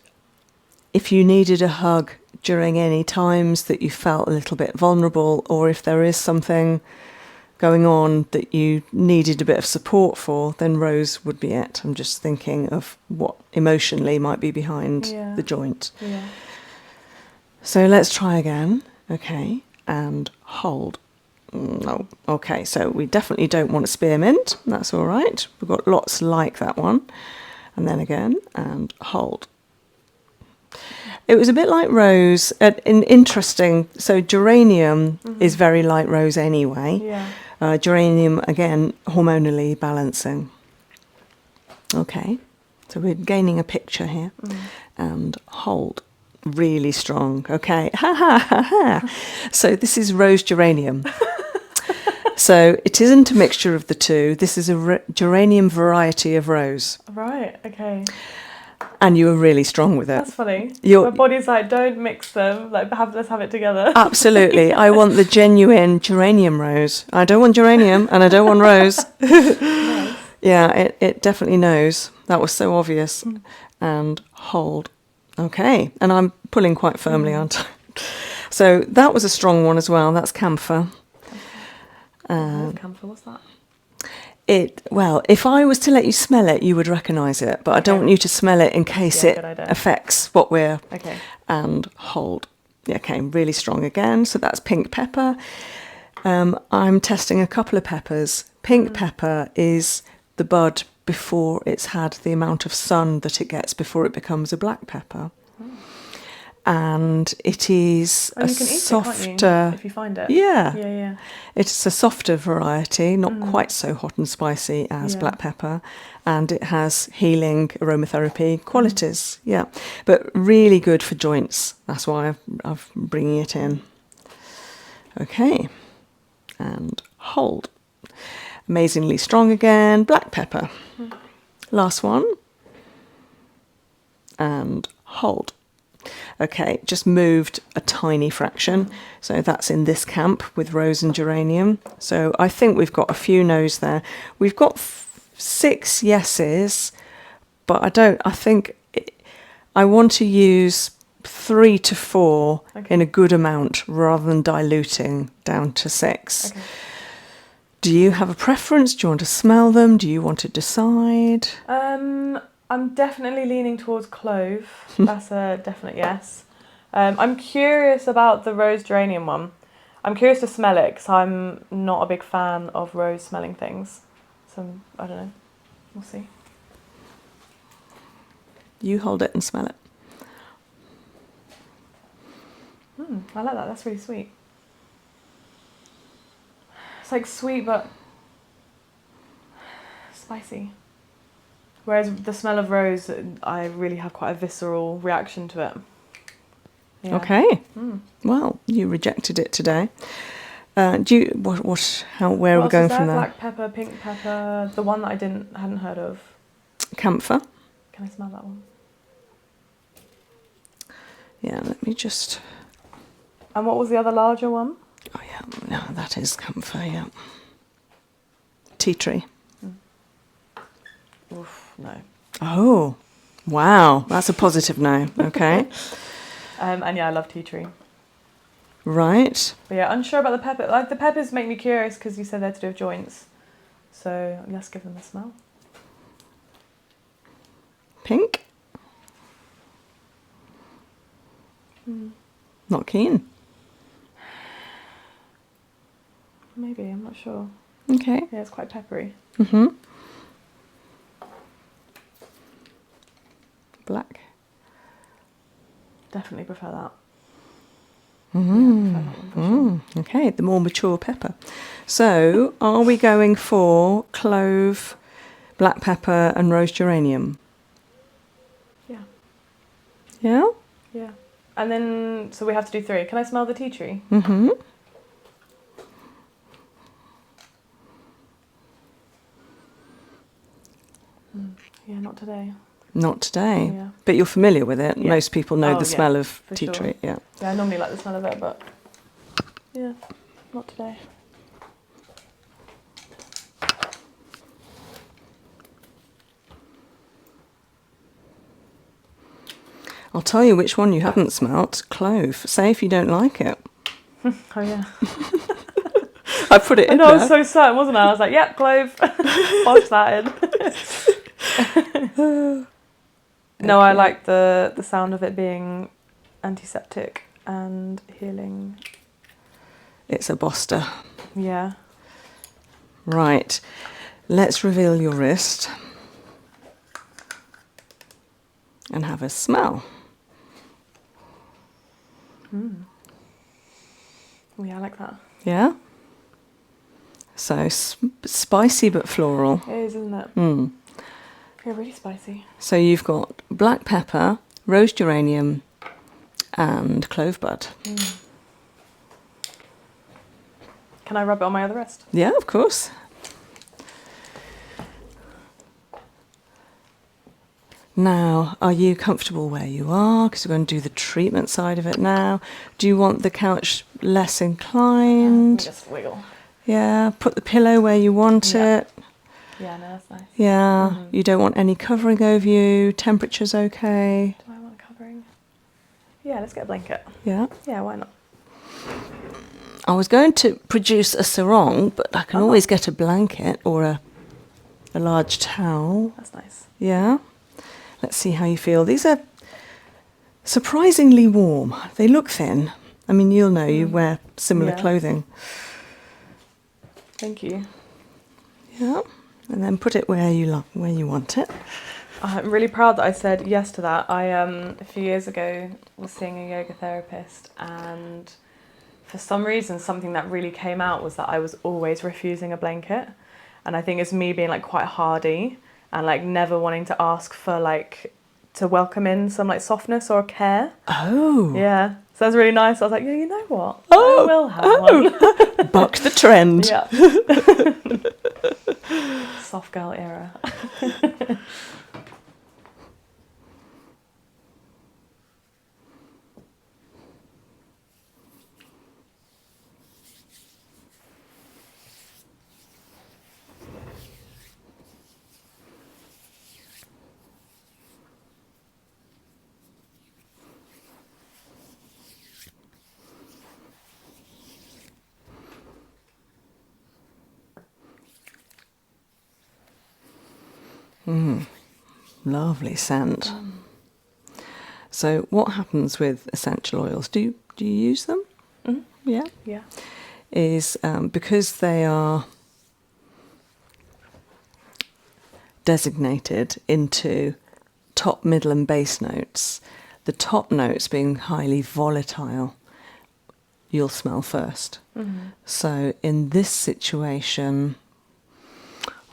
if you needed a hug during any times that you felt a little bit vulnerable, or if there is something going on that you needed a bit of support for, then Rose would be it. I'm just thinking of what emotionally might be behind the joint. Yeah. So let's try again. Okay, and hold. No. Okay, so we definitely don't want a spearmint. That's all right. We've got lots like that one. And then again, and hold. It was a bit like Rose. Interesting. So geranium is very like Rose anyway. Yeah. Geranium, again, hormonally balancing. Okay, so we're gaining a picture here. And hold. Really strong. Okay. Ha ha ha ha. So this is rose geranium. So it isn't a mixture of the two. This is a geranium variety of rose. Right. Okay. And you were really strong with it. That's funny. Your My body's like, don't mix them. Like, let's have it together. Absolutely. I want the genuine geranium rose. I don't want geranium and I don't want rose. Nice. Yeah, it definitely knows. That was so obvious. And hold. Okay. And I'm pulling quite firmly, aren't I? So that was a strong one as well. That's camphor. Camphor, what's that? Well, if I was to let you smell it, you would recognise it, but I don't want you to smell it in case it affects what we're... Okay. And hold. Yeah, okay, really strong again. So that's pink pepper. I'm testing a couple of peppers. Pink pepper is the bud before it's had the amount of sun that it gets before it becomes a black pepper. And it is And a you can eat softer... it, can't you, if you find it? Yeah. Yeah, yeah. It's a softer variety, not quite so hot and spicy as black pepper, and it has healing aromatherapy qualities. Yeah, but really good for joints. That's why I'm bringing it in. Okay, and hold. Amazingly strong again. Black pepper. Last one. And hold. Okay, just moved a tiny fraction. So that's in this camp with rose and geranium. So I think we've got a few no's there. We've got 6 yeses, but I want to use 3 to 4 in a good amount rather than diluting down to 6. Okay. Do you have a preference? Do you want to smell them? Do you want to decide? I'm definitely leaning towards clove. That's a definite yes. I'm curious about the rose geranium one. I'm curious to smell it because I'm not a big fan of rose smelling things. So I don't know. We'll see. You hold it and smell it. I like that. That's really sweet. It's like sweet but spicy. Whereas the smell of rose, I really have quite a visceral reaction to it. Yeah. Okay. Well, you rejected it today. Where are we going from there? Black pepper, pink pepper, the one that I hadn't heard of. Camphor. Can I smell that one? Yeah, let me just... And what was the other larger one? Oh yeah, no, that is camphor, yeah. Tea tree. Oof, no. Oh, wow, that's a positive no, okay. And yeah, I love tea tree. Right. But yeah, unsure about the pepper. Like the peppers make me curious because you said they're to do with joints. So let's give them a smell. Pink? Not keen. Maybe, I'm not sure. Okay. Yeah, it's quite peppery. Black. Definitely prefer that. Yeah, I prefer that one for sure. Okay, the more mature pepper. So, are we going for clove, black pepper and rose geranium? Yeah. Yeah? Yeah. And then, so we have to do 3. Can I smell the tea tree? Yeah, not today. Not today. Yeah. But you're familiar with it. Yeah. Most people know the smell of for tea sure. tree. Yeah. Yeah, I normally like the smell of it, but yeah, not today. I'll tell you which one you haven't smelt. Clove. Say if you don't like it. Oh yeah. I put it in I there. was so certain, wasn't I? I was like, yep, clove. Bodge that in. No, I Okay. like the sound of it being antiseptic and healing. It's a Boster. Yeah. Right. Let's reveal your wrist and have a smell. Oh, yeah, I like that. Yeah? So spicy but floral. It is, isn't it? Mm. Yeah, really spicy. So you've got black pepper, rose geranium, and clove bud. Can I rub it on my other wrist? Yeah, of course. Now, are you comfortable where you are? Because we're going to do the treatment side of it now. Do you want the couch less Let me inclined? just wiggle. Yeah, put the pillow where you want Yeah. it. Yeah, no, that's nice. Yeah, you don't want any covering over you. Temperature's okay. Do I want covering? Yeah, let's get a blanket. Yeah. Yeah, why not? I was going to produce a sarong, but I can always get a blanket or a large towel. That's nice. Yeah. Let's see how you feel. These are surprisingly warm. They look thin. I mean, you'll know, you wear similar Yeah. clothing. Thank you. Yeah. And then put it where you want it. I'm really proud that I said yes to that. I a few years ago was seeing a yoga therapist, and for some reason something that really came out was that I was always refusing a blanket, and I think it's me being like quite hardy and like never wanting to ask for like to welcome in some like softness or care. Oh. Yeah, so that's really nice. I was like, yeah, you know what? Oh. I will have one. Buck the trend. Yeah. Soft girl era. Lovely scent. So what happens with essential oils? Do you use them? Yeah. Yeah. Is because they are designated into top, middle and base notes, the top notes being highly volatile, you'll smell first. So in this situation,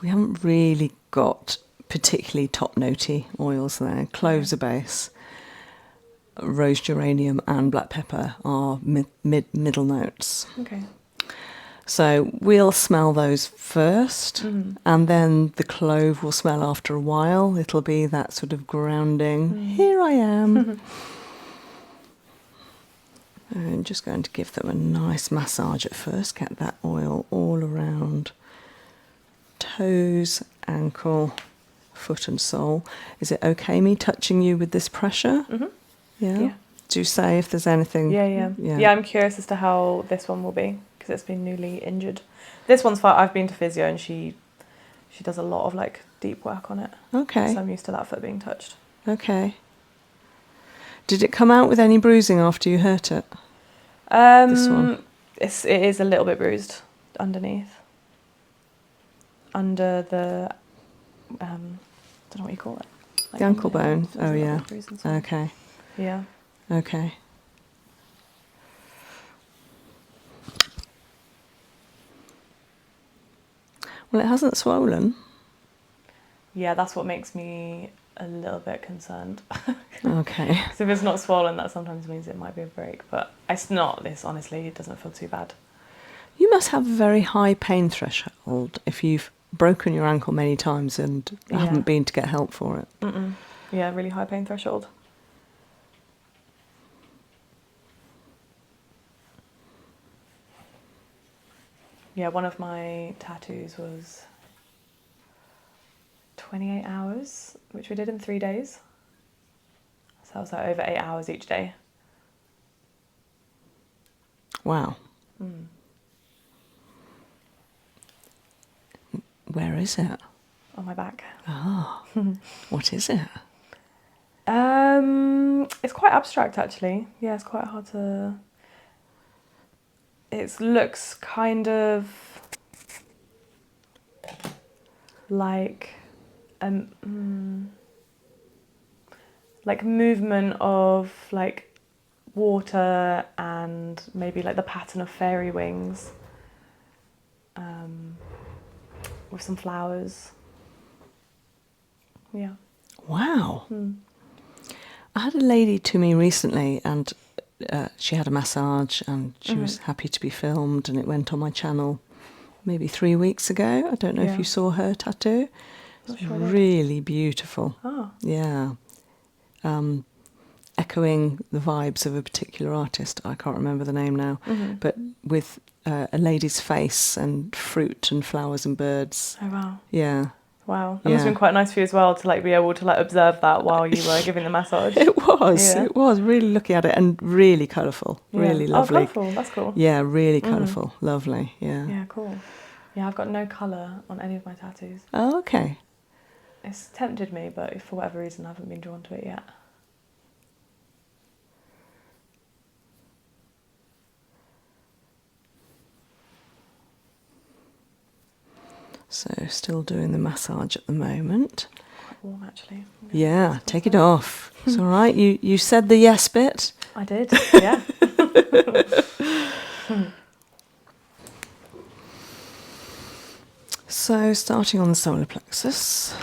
we haven't really got particularly top notey oils there. Cloves are base, rose geranium and black pepper are middle notes. Okay. So we'll smell those first, and then the clove will smell after a while. It'll be that sort of grounding, here I am. I'm just going to give them a nice massage at first, get that oil all around toes, ankle, foot and sole. Is it okay me touching you with this pressure? Yeah? Yeah. Do say if there's anything. Yeah, I'm curious as to how this one will be, because it's been newly injured. This one's fine. I've been to physio and she does a lot of like deep work on it. Okay. So I'm used to that foot being touched. Okay. Did it come out with any bruising after you hurt it? This one? It is a little bit bruised underneath. Under the, don't know what you call it. Like The ankle under here. bone? Feels a Oh, little yeah. bit bruised inside. Okay. Yeah. Okay. Well, it hasn't swollen. Yeah, that's what makes me a little bit concerned. Okay. So if it's not swollen, that sometimes means it might be a break. But it's not this, honestly. It doesn't feel too bad. You must have a very high pain threshold if you've broken your ankle many times and haven't been to get help for it. Yeah, really high pain threshold. Yeah, one of my tattoos was 28 hours, which we did in 3 days. So that was like over 8 hours each day. Wow. Where is it? On my back. Oh, what is it? It's quite abstract actually. Yeah, it's quite hard to... It looks kind of like like movement of like water and maybe like the pattern of fairy wings, with some flowers. Yeah. Wow. I had a lady to me recently, and she had a massage, and she was happy to be filmed, and it went on my channel maybe 3 weeks ago. I don't know if Yeah. you saw her tattoo. Not It's sure I did. really beautiful. Oh. Yeah. Echoing the vibes of a particular artist. I can't remember the name now, but with a lady's face and fruit and flowers and birds. Oh wow. Yeah. Wow. That must have been quite nice for you as well to like be able to like observe that while you were giving the massage. It was. Yeah. It was really looking at it, and really colourful. Yeah. Really lovely. Oh, colourful. That's cool. Yeah, really colourful. Lovely. Yeah. Yeah, cool. Yeah, I've got no colour on any of my tattoos. Oh, okay. It's tempted me, but for whatever reason I haven't been drawn to it yet. So still doing the massage at the moment. Quite warm actually. Yeah, take it off. It's all right. You said the yes bit. I did, yeah. So starting on the solar plexus.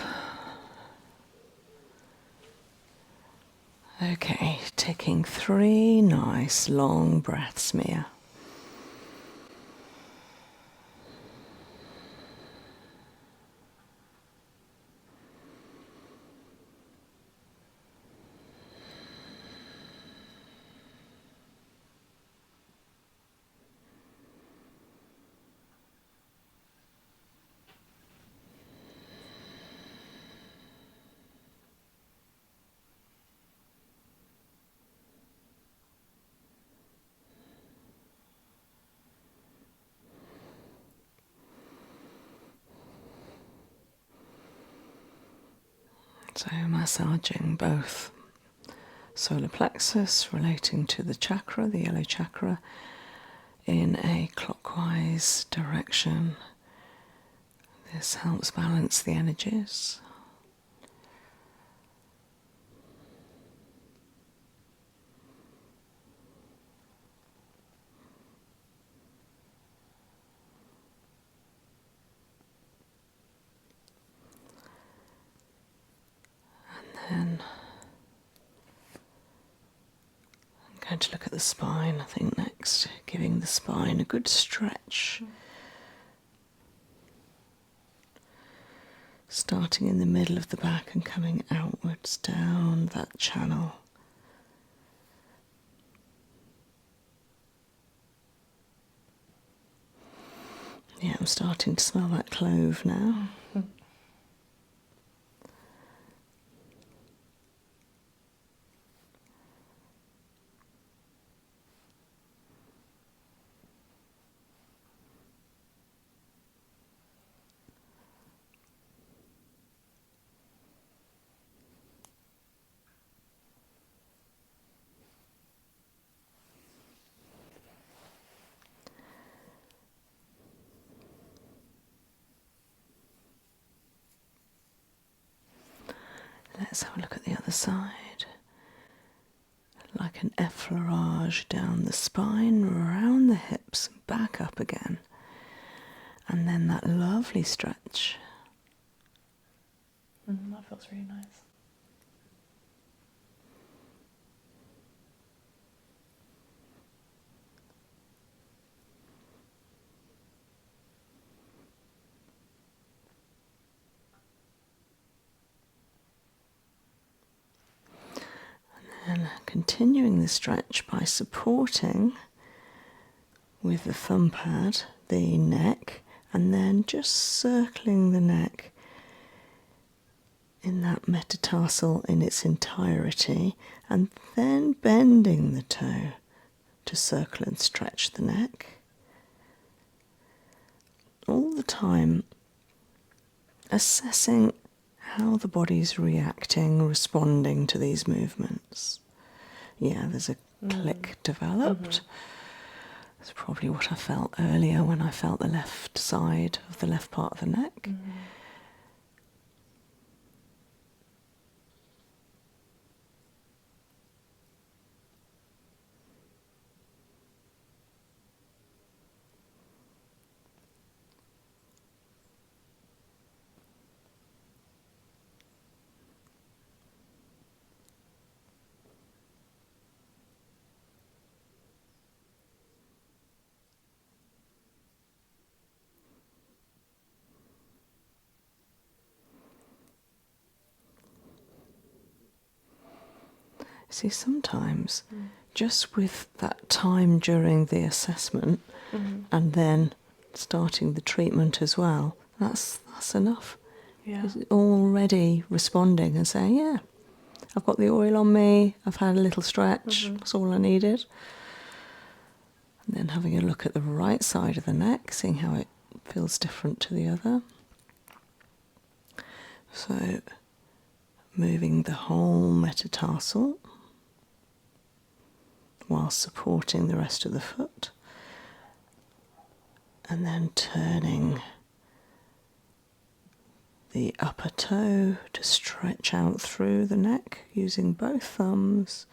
Okay, taking 3 nice long breaths, Mia. So massaging both solar plexus relating to the chakra, the yellow chakra, in a clockwise direction. This helps balance the energies. And I'm going to look at the spine, I think, next, giving the spine a good stretch. Starting in the middle of the back and coming outwards down that channel. Yeah, I'm starting to smell that clove now. Let's have a look at the other side. Like an effleurage down the spine, round the hips, back up again. And then that lovely stretch. That feels really nice. And continuing the stretch by supporting with the thumb pad the neck, and then just circling the neck in that metatarsal in its entirety, and then bending the toe to circle and stretch the neck. All the time assessing how the body's reacting, responding to these movements. Yeah, there's a click developed. That's probably what I felt earlier when I felt the left side of the left part of the neck. See, sometimes just with that time during the assessment and then starting the treatment as well, that's enough. Yeah. It's already responding and saying, yeah, I've got the oil on me, I've had a little stretch, that's all I needed. And then having a look at the right side of the neck, seeing how it feels different to the other. So moving the whole metatarsal while supporting the rest of the foot, and then turning the upper toe to stretch out through the neck using both thumbs,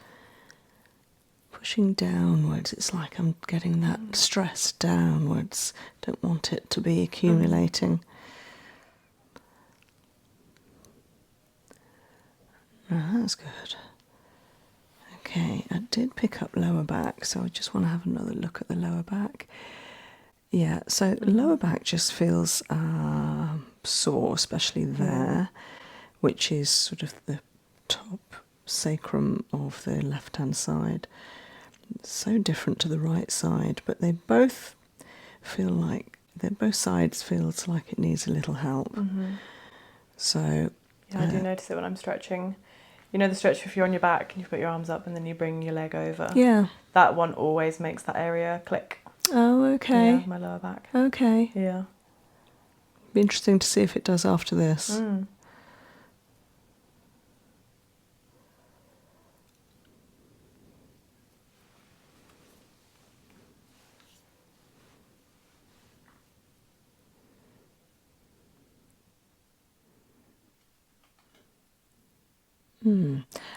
pushing downwards. It's like I'm getting that stress downwards, don't want it to be accumulating. That's good. Okay, I did pick up lower back, so I just want to have another look at the lower back. Yeah, so lower back just feels sore, especially there, which is sort of the top sacrum of the left-hand side. It's so different to the right side, but they both feel like, both sides feels like it needs a little help. So yeah, I do notice it when I'm stretching. You know the stretch if you're on your back and you put your arms up and then you bring your leg over? Yeah. That one always makes that area click. Oh, okay. Yeah, my lower back. Okay. Yeah. Be interesting to see if it does after this.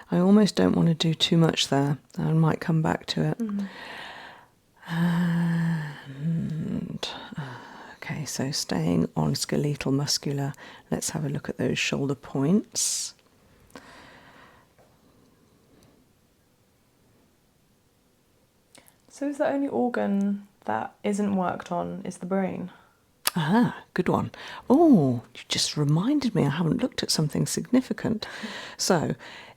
I almost don't want to do too much there. I might come back to it. And, okay, so staying on skeletal muscular, let's have a look at those shoulder points. So is the only organ that isn't worked on is the brain? Ah, good one. Oh, you just reminded me I haven't looked at something significant. So,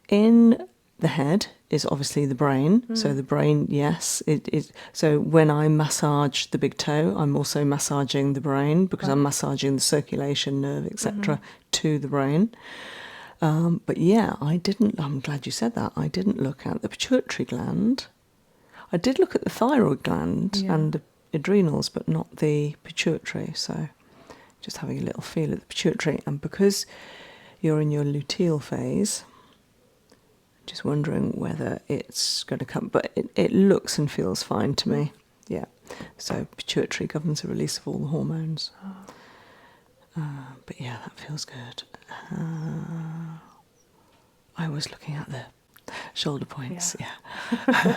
in the head is obviously the brain. So the brain, yes, it is. So when I massage the big toe, I'm also massaging the brain because I'm massaging the circulation, nerve, etc. to the brain. But yeah, I'm glad you said that. I didn't look at the pituitary gland. I did look at the thyroid gland and the adrenals, but not the pituitary. So just having a little feel at the pituitary. And because you're in your luteal phase, just wondering whether it's going to come, but it looks and feels fine to me. Yeah. So pituitary governs the release of all the hormones. But yeah, that feels good. I was looking at the shoulder points. Yeah.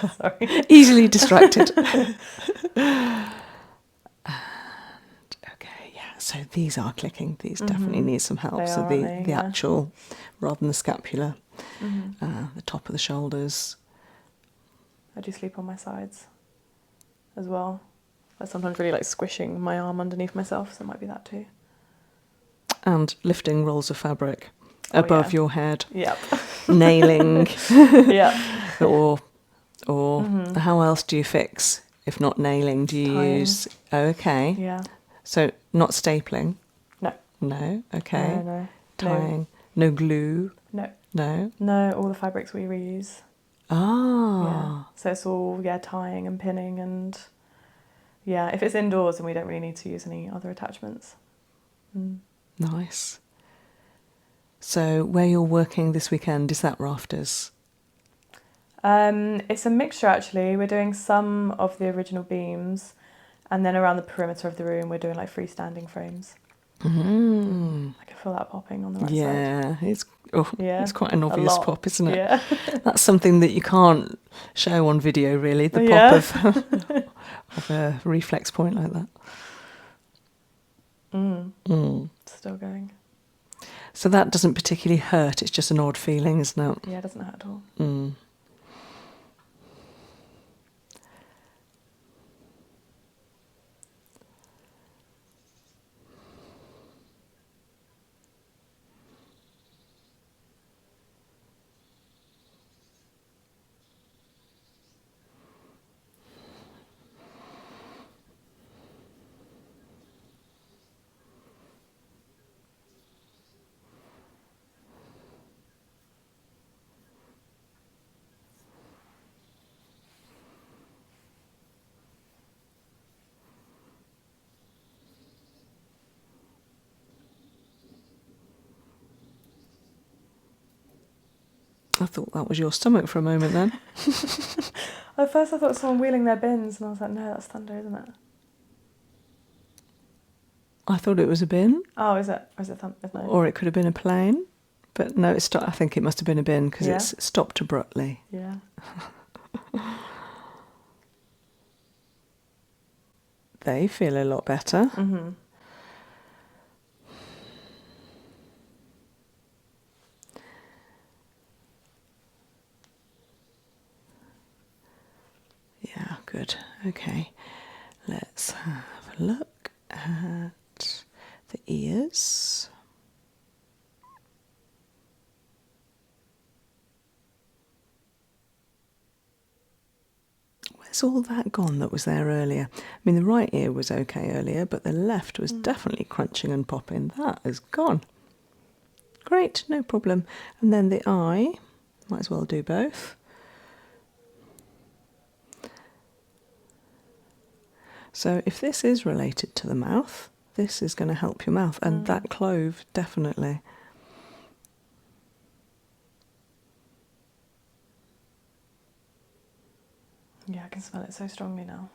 Sorry. Easily distracted. Okay, yeah. So these are clicking. These definitely need some help. They So are, the aren't they? actual, rather than the scapula, the top of the shoulders. I do sleep on my sides as well. I sometimes really like squishing my arm underneath myself, so it might be that too. And lifting rolls of fabric above your head. Yep. Nailing. Yep. Or how else do you fix? If not nailing, do you Tying. use... Oh, okay. Yeah. So not stapling? No. No? Okay. No. Tying. No glue? No. No? No, all the fabrics we reuse. Ah. Yeah. So it's all, tying and pinning and, if it's indoors then we don't really need to use any other attachments. Nice. So where you're working this weekend, is that rafters? It's a mixture actually. We're doing some of the original beams and then around the perimeter of the room we're doing like freestanding frames. I can feel that popping on the right side. It's quite an obvious pop, isn't it? Yeah. That's something that you can't show on video really, the pop of a reflex point like that. Still going. So that doesn't particularly hurt, it's just an odd feeling, isn't it? Yeah, it doesn't hurt at all. I thought that was your stomach for a moment then. At first I thought someone wheeling their bins and I was like, no, that's thunder, isn't it? I thought it was a bin. Oh, is it? Or is it thunder? No. Or it could have been a plane. But no, I think it must have been a bin because it's stopped abruptly. Yeah. They feel a lot better. Yeah, good. Okay, let's have a look at the ears. Where's all that gone that was there earlier? I mean, the right ear was okay earlier, but the left was definitely crunching and popping. That is gone. Great, no problem. And then the eye, might as well do both. So if this is related to the mouth, this is going to help your mouth, and that clove definitely. Yeah, I can smell it so strongly now.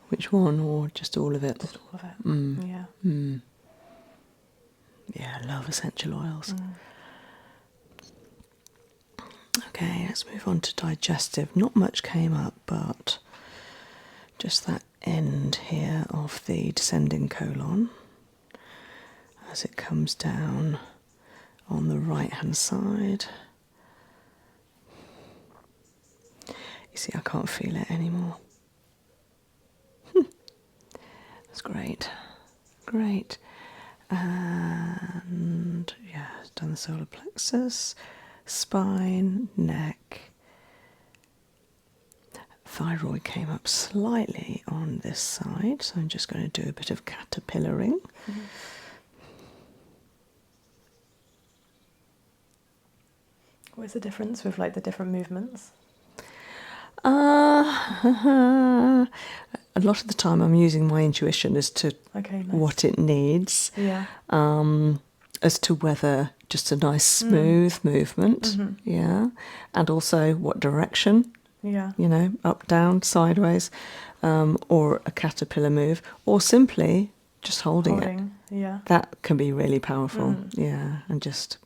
Which one, or just all of it? Just all of it. Yeah. Yeah, I love essential oils. Okay, let's move on to digestive. Not much came up, but just that end here of the descending colon as it comes down on the right hand side. You see, I can't feel it anymore. That's great. Great. And yeah, done the solar plexus, spine, neck. Thyroid came up slightly on this side, so I'm just going to do a bit of caterpillaring. What's the difference with like the different movements? A lot of the time I'm using my intuition as to what it needs, as to whether just a nice smooth movement, and also what direction, you know, up, down, sideways, or a caterpillar move, or simply just holding it. Yeah. That can be really powerful, and just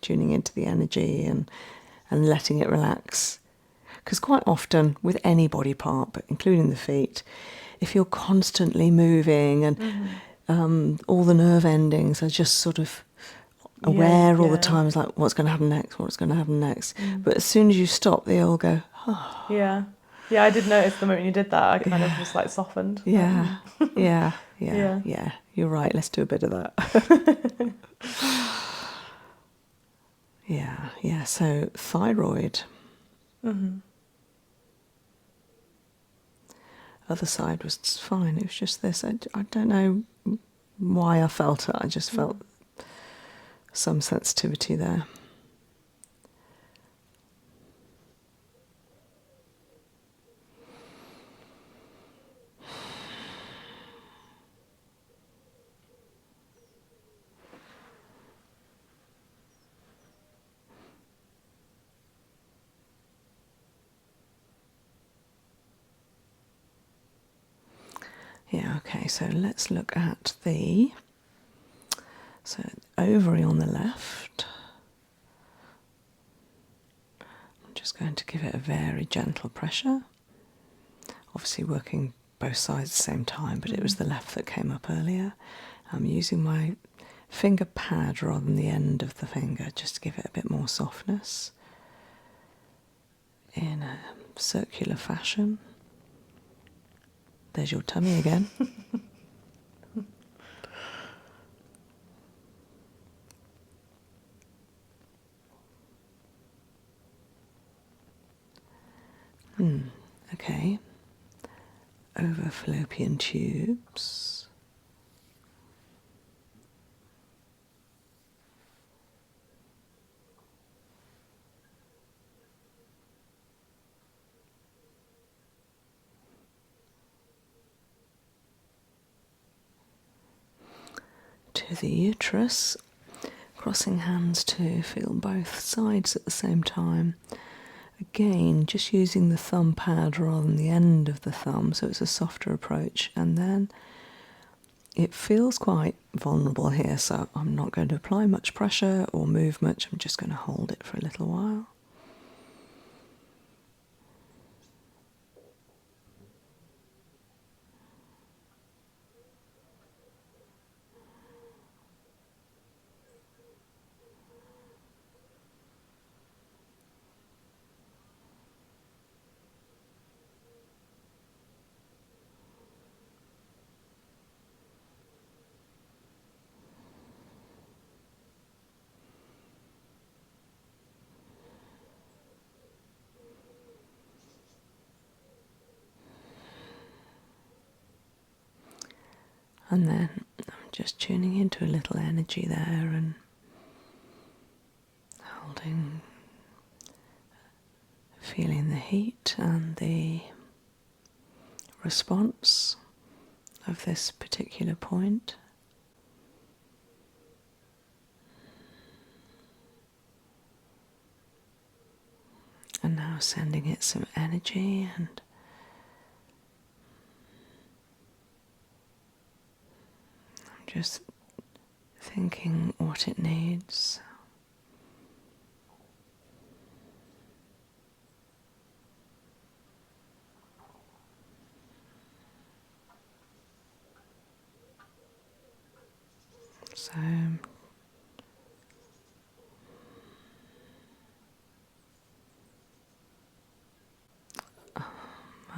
tuning into the energy and letting it relax. Because quite often, with any body part, but including the feet, if you're constantly moving and all the nerve endings are just sort of aware all the time, it's like, what's going to happen next, what's going to happen next. But as soon as you stop, they all go, oh. Yeah. Yeah, I did notice the moment you did that, I kind of was like softened. Yeah, yeah. You're right, let's do a bit of that. Yeah, so thyroid. Other side was fine, it was just this. I don't know why I felt it, I just felt some sensitivity there. Yeah, okay, so let's look at the ovary on the left. I'm just going to give it a very gentle pressure. Obviously working both sides at the same time, but it was the left that came up earlier. I'm using my finger pad rather than the end of the finger just to give it a bit more softness in a circular fashion. There's your tummy again. Okay. Over fallopian tubes. To the uterus, crossing hands to feel both sides at the same time. Again, just using the thumb pad rather than the end of the thumb, so it's a softer approach. And then it feels quite vulnerable here, so I'm not going to apply much pressure or move much. I'm just going to hold it for a little while. And then I'm just tuning into a little energy there and holding, feeling the heat and the response of this particular point. And now sending it some energy and just thinking what it needs. So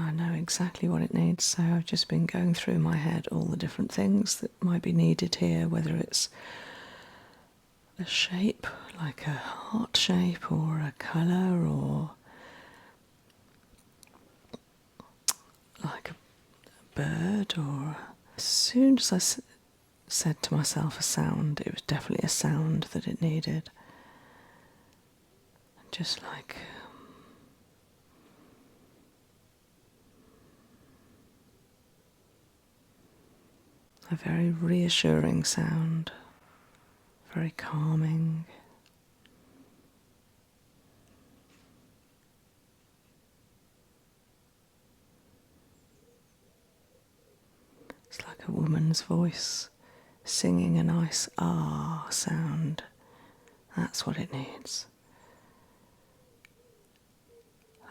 I know exactly what it needs, so I've just been going through in my head all the different things that might be needed here, whether it's a shape, like a heart shape, or a colour, or like a bird, or as soon as I said to myself a sound, it was definitely a sound that it needed. Just like a very reassuring sound, very calming. It's like a woman's voice singing a nice ah sound. That's what it needs.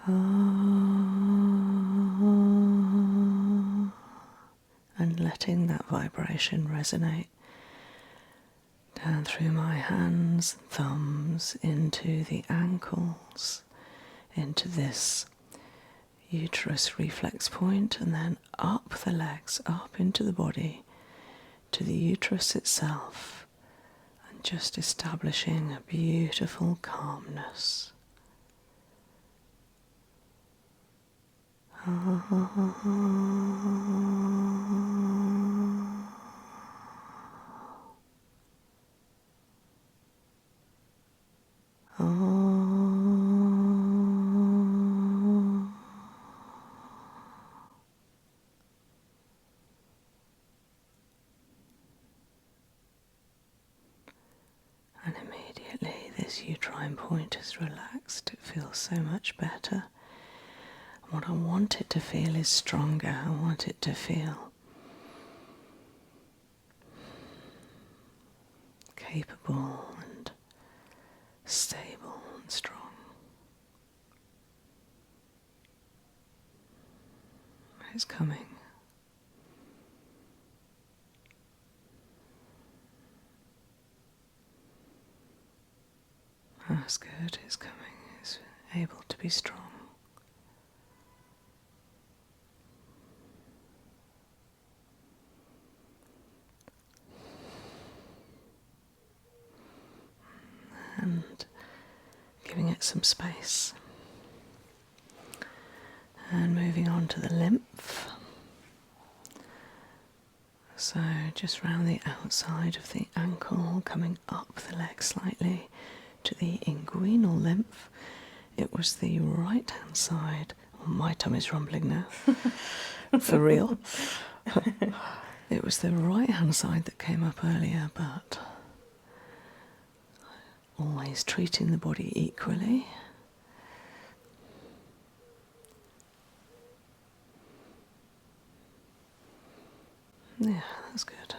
Ah, and letting that vibration resonate down through my hands and thumbs into the ankles, into this uterus reflex point, and then up the legs, up into the body, to the uterus itself, and just establishing a beautiful calmness. immediately this uterine point is relaxed. It feels so much better. What I want it to feel is stronger. I want it to feel capable and stable and strong. It's coming. That's good, it's coming. It's able to be strong. And giving it some space. And moving on to the lymph. So just round the outside of the ankle, coming up the leg slightly to the inguinal lymph. It was the right hand side. Oh, my tummy's rumbling now. For real. It was the right hand side that came up earlier, but always treating the body equally. Yeah, that's good.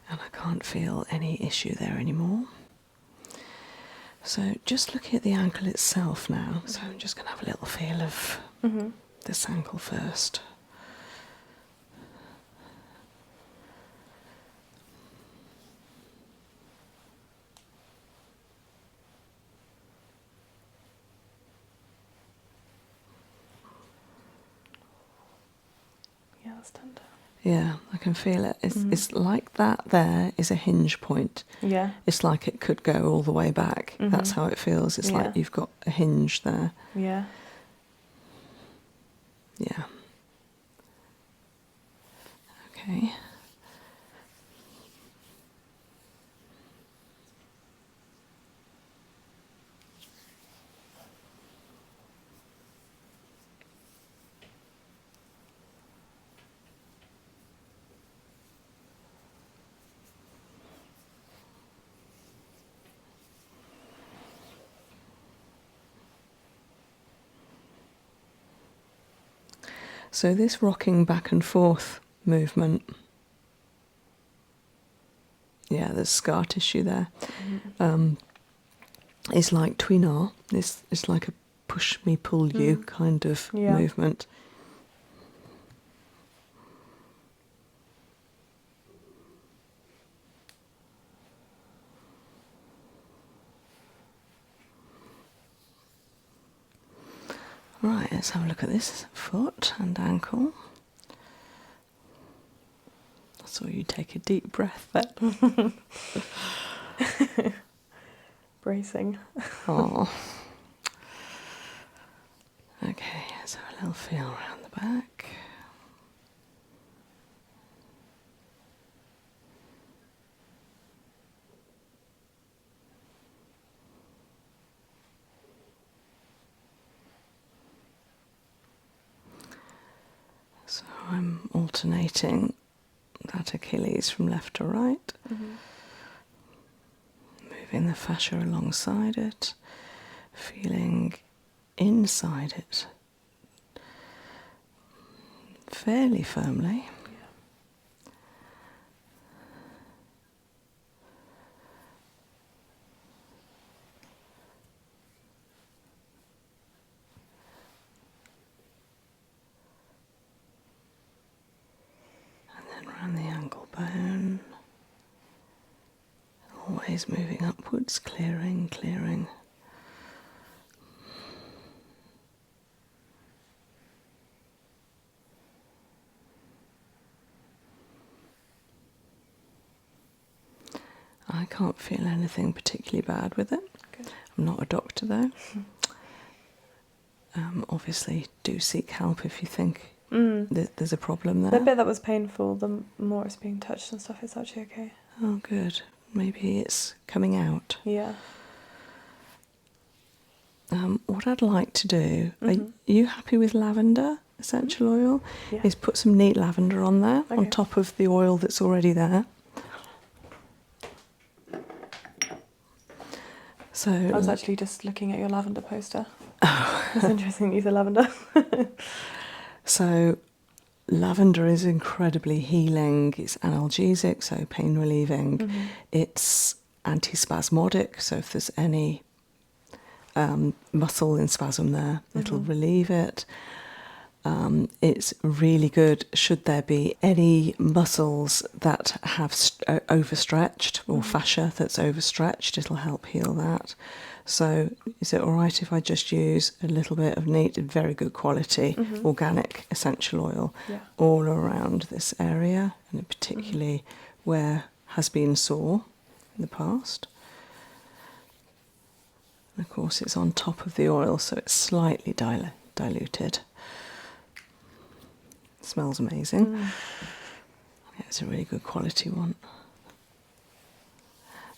And I can't feel any issue there anymore. So just looking at the ankle itself now, so I'm just going to have a little feel of this ankle first. Yeah, that's tender. Yeah, I can feel it. It's like that there is a hinge point. Yeah. It's like it could go all the way back. That's how it feels. It's like you've got a hinge there. Yeah. Yeah. Okay. So this rocking back and forth movement, yeah, there's scar tissue there. It's like tweenar. It's like a push me, pull you kind of movement. Right, let's have a look at this foot and ankle. I saw you take a deep breath there. Bracing. Oh. Okay, let's have a little feel around the back. So I'm alternating that Achilles from left to right, moving the fascia alongside it, feeling inside it fairly firmly. Around the ankle bone, always moving upwards, clearing, clearing. I can't feel anything particularly bad with it. Good. I'm not a doctor though. Obviously do seek help if you think there's a problem there. The bit that was painful, the more it's being touched and stuff, it's actually okay. Oh, good. Maybe it's coming out. Yeah. What I'd like to do, are you happy with lavender essential oil? Yeah. Is put some neat lavender on there, on Okay. top of the oil that's already there. So I was actually just looking at your lavender poster. It's interesting that you said lavender. So lavender is incredibly healing. It's analgesic, so pain relieving. It's antispasmodic, so if there's any muscle in spasm there, it'll relieve it. It's really good should there be any muscles that have overstretched or fascia that's overstretched, it'll help heal that. So is it all right if I just use a little bit of neat, very good quality organic essential oil all around this area, and particularly where has been sore in the past? And of course it's on top of the oil, so it's slightly diluted. It smells amazing. Yeah, it's a really good quality one.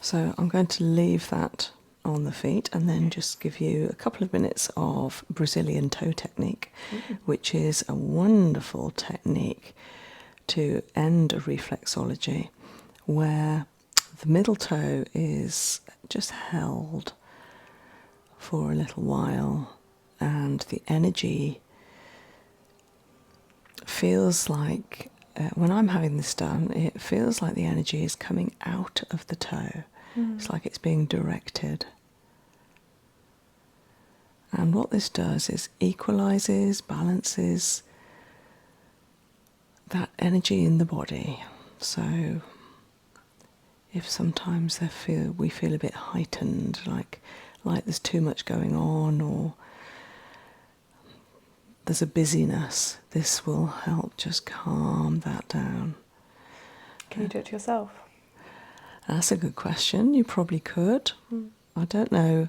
So I'm going to leave that on the feet and then just give you a couple of minutes of Brazilian toe technique, which is a wonderful technique to end a reflexology where the middle toe is just held for a little while and the energy feels like, when I'm having this done, it feels like the energy is coming out of the toe. It's like it's being directed. And what this does is equalises, balances that energy in the body. So if sometimes we feel a bit heightened, like there's too much going on, or there's a busyness, this will help just calm that down. Can you do it to yourself? That's a good question. You probably could. I don't know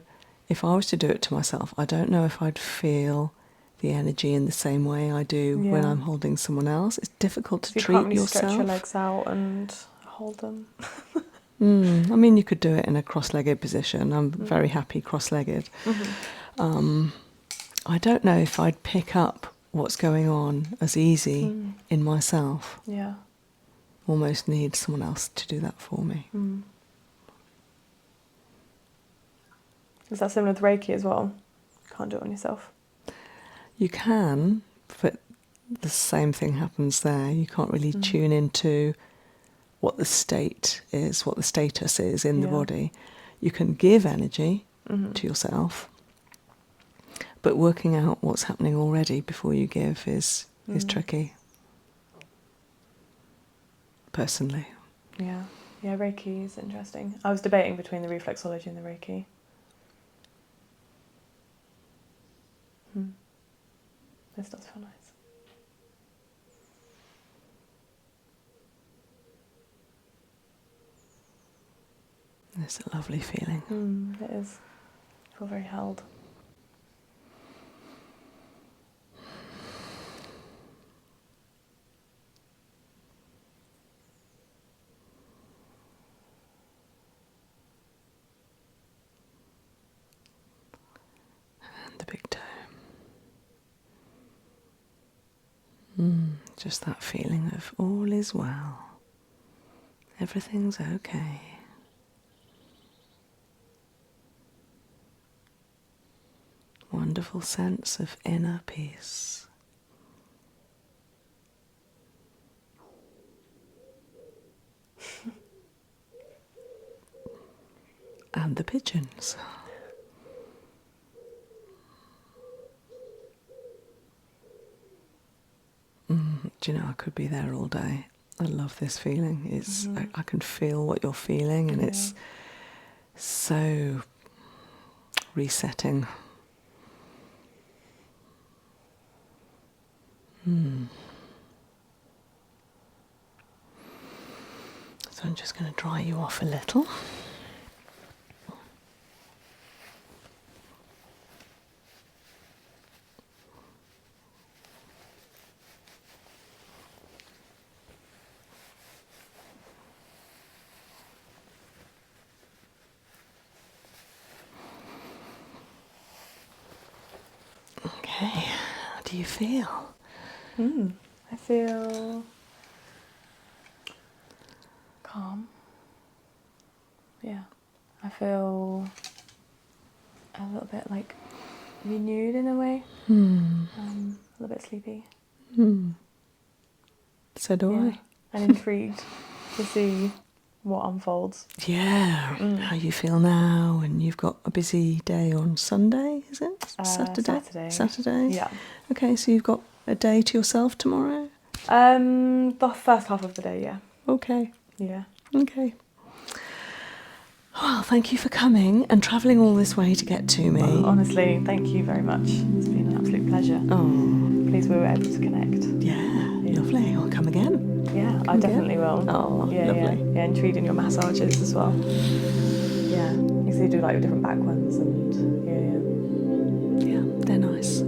if I was to do it to myself. I don't know if I'd feel the energy in the same way I do when I'm holding someone else. It's difficult to you treat can't really yourself. stretch your legs out and hold them. I mean, you could do it in a cross-legged position. I'm very happy cross-legged. I don't know if I'd pick up what's going on as easy in myself. Yeah. Almost need someone else to do that for me. Is that similar with Reiki as well? Can't do it on yourself. You can, but the same thing happens there. You can't really tune into what the state is, what the status is in the body. You can give energy to yourself, but working out what's happening already before you give is tricky. Personally. Yeah. Yeah, Reiki is interesting. I was debating between the reflexology and the Reiki. This does feel nice. It's a lovely feeling. It is. I feel very held. And the big toe. Just that feeling of all is well. Everything's okay. Wonderful sense of inner peace. And the pigeons. Do you know, I could be there all day. I love this feeling. It's I can feel what you're feeling, and it's so resetting. So I'm just going to dry you off a little. Okay, how do you feel? I feel calm. Yeah. I feel a little bit like renewed in a way. A little bit sleepy. So do I. And intrigued to see what unfolds. Yeah, how you feel now, and you've got a busy day on Sunday, is it? Saturday. Yeah. Okay, so you've got a day to yourself tomorrow? The first half of the day, yeah. Okay. Yeah. Okay. Well, thank you for coming and travelling all this way to get to me. Honestly, thank you very much. It's been an absolute pleasure. Oh. Pleased we were able to connect. Yeah, lovely. I'll come again. Yeah, I definitely will. Oh, yeah, lovely. Yeah, intrigued in your massages as well. Yeah, you see, you do like your different back ones and Yeah, they're nice.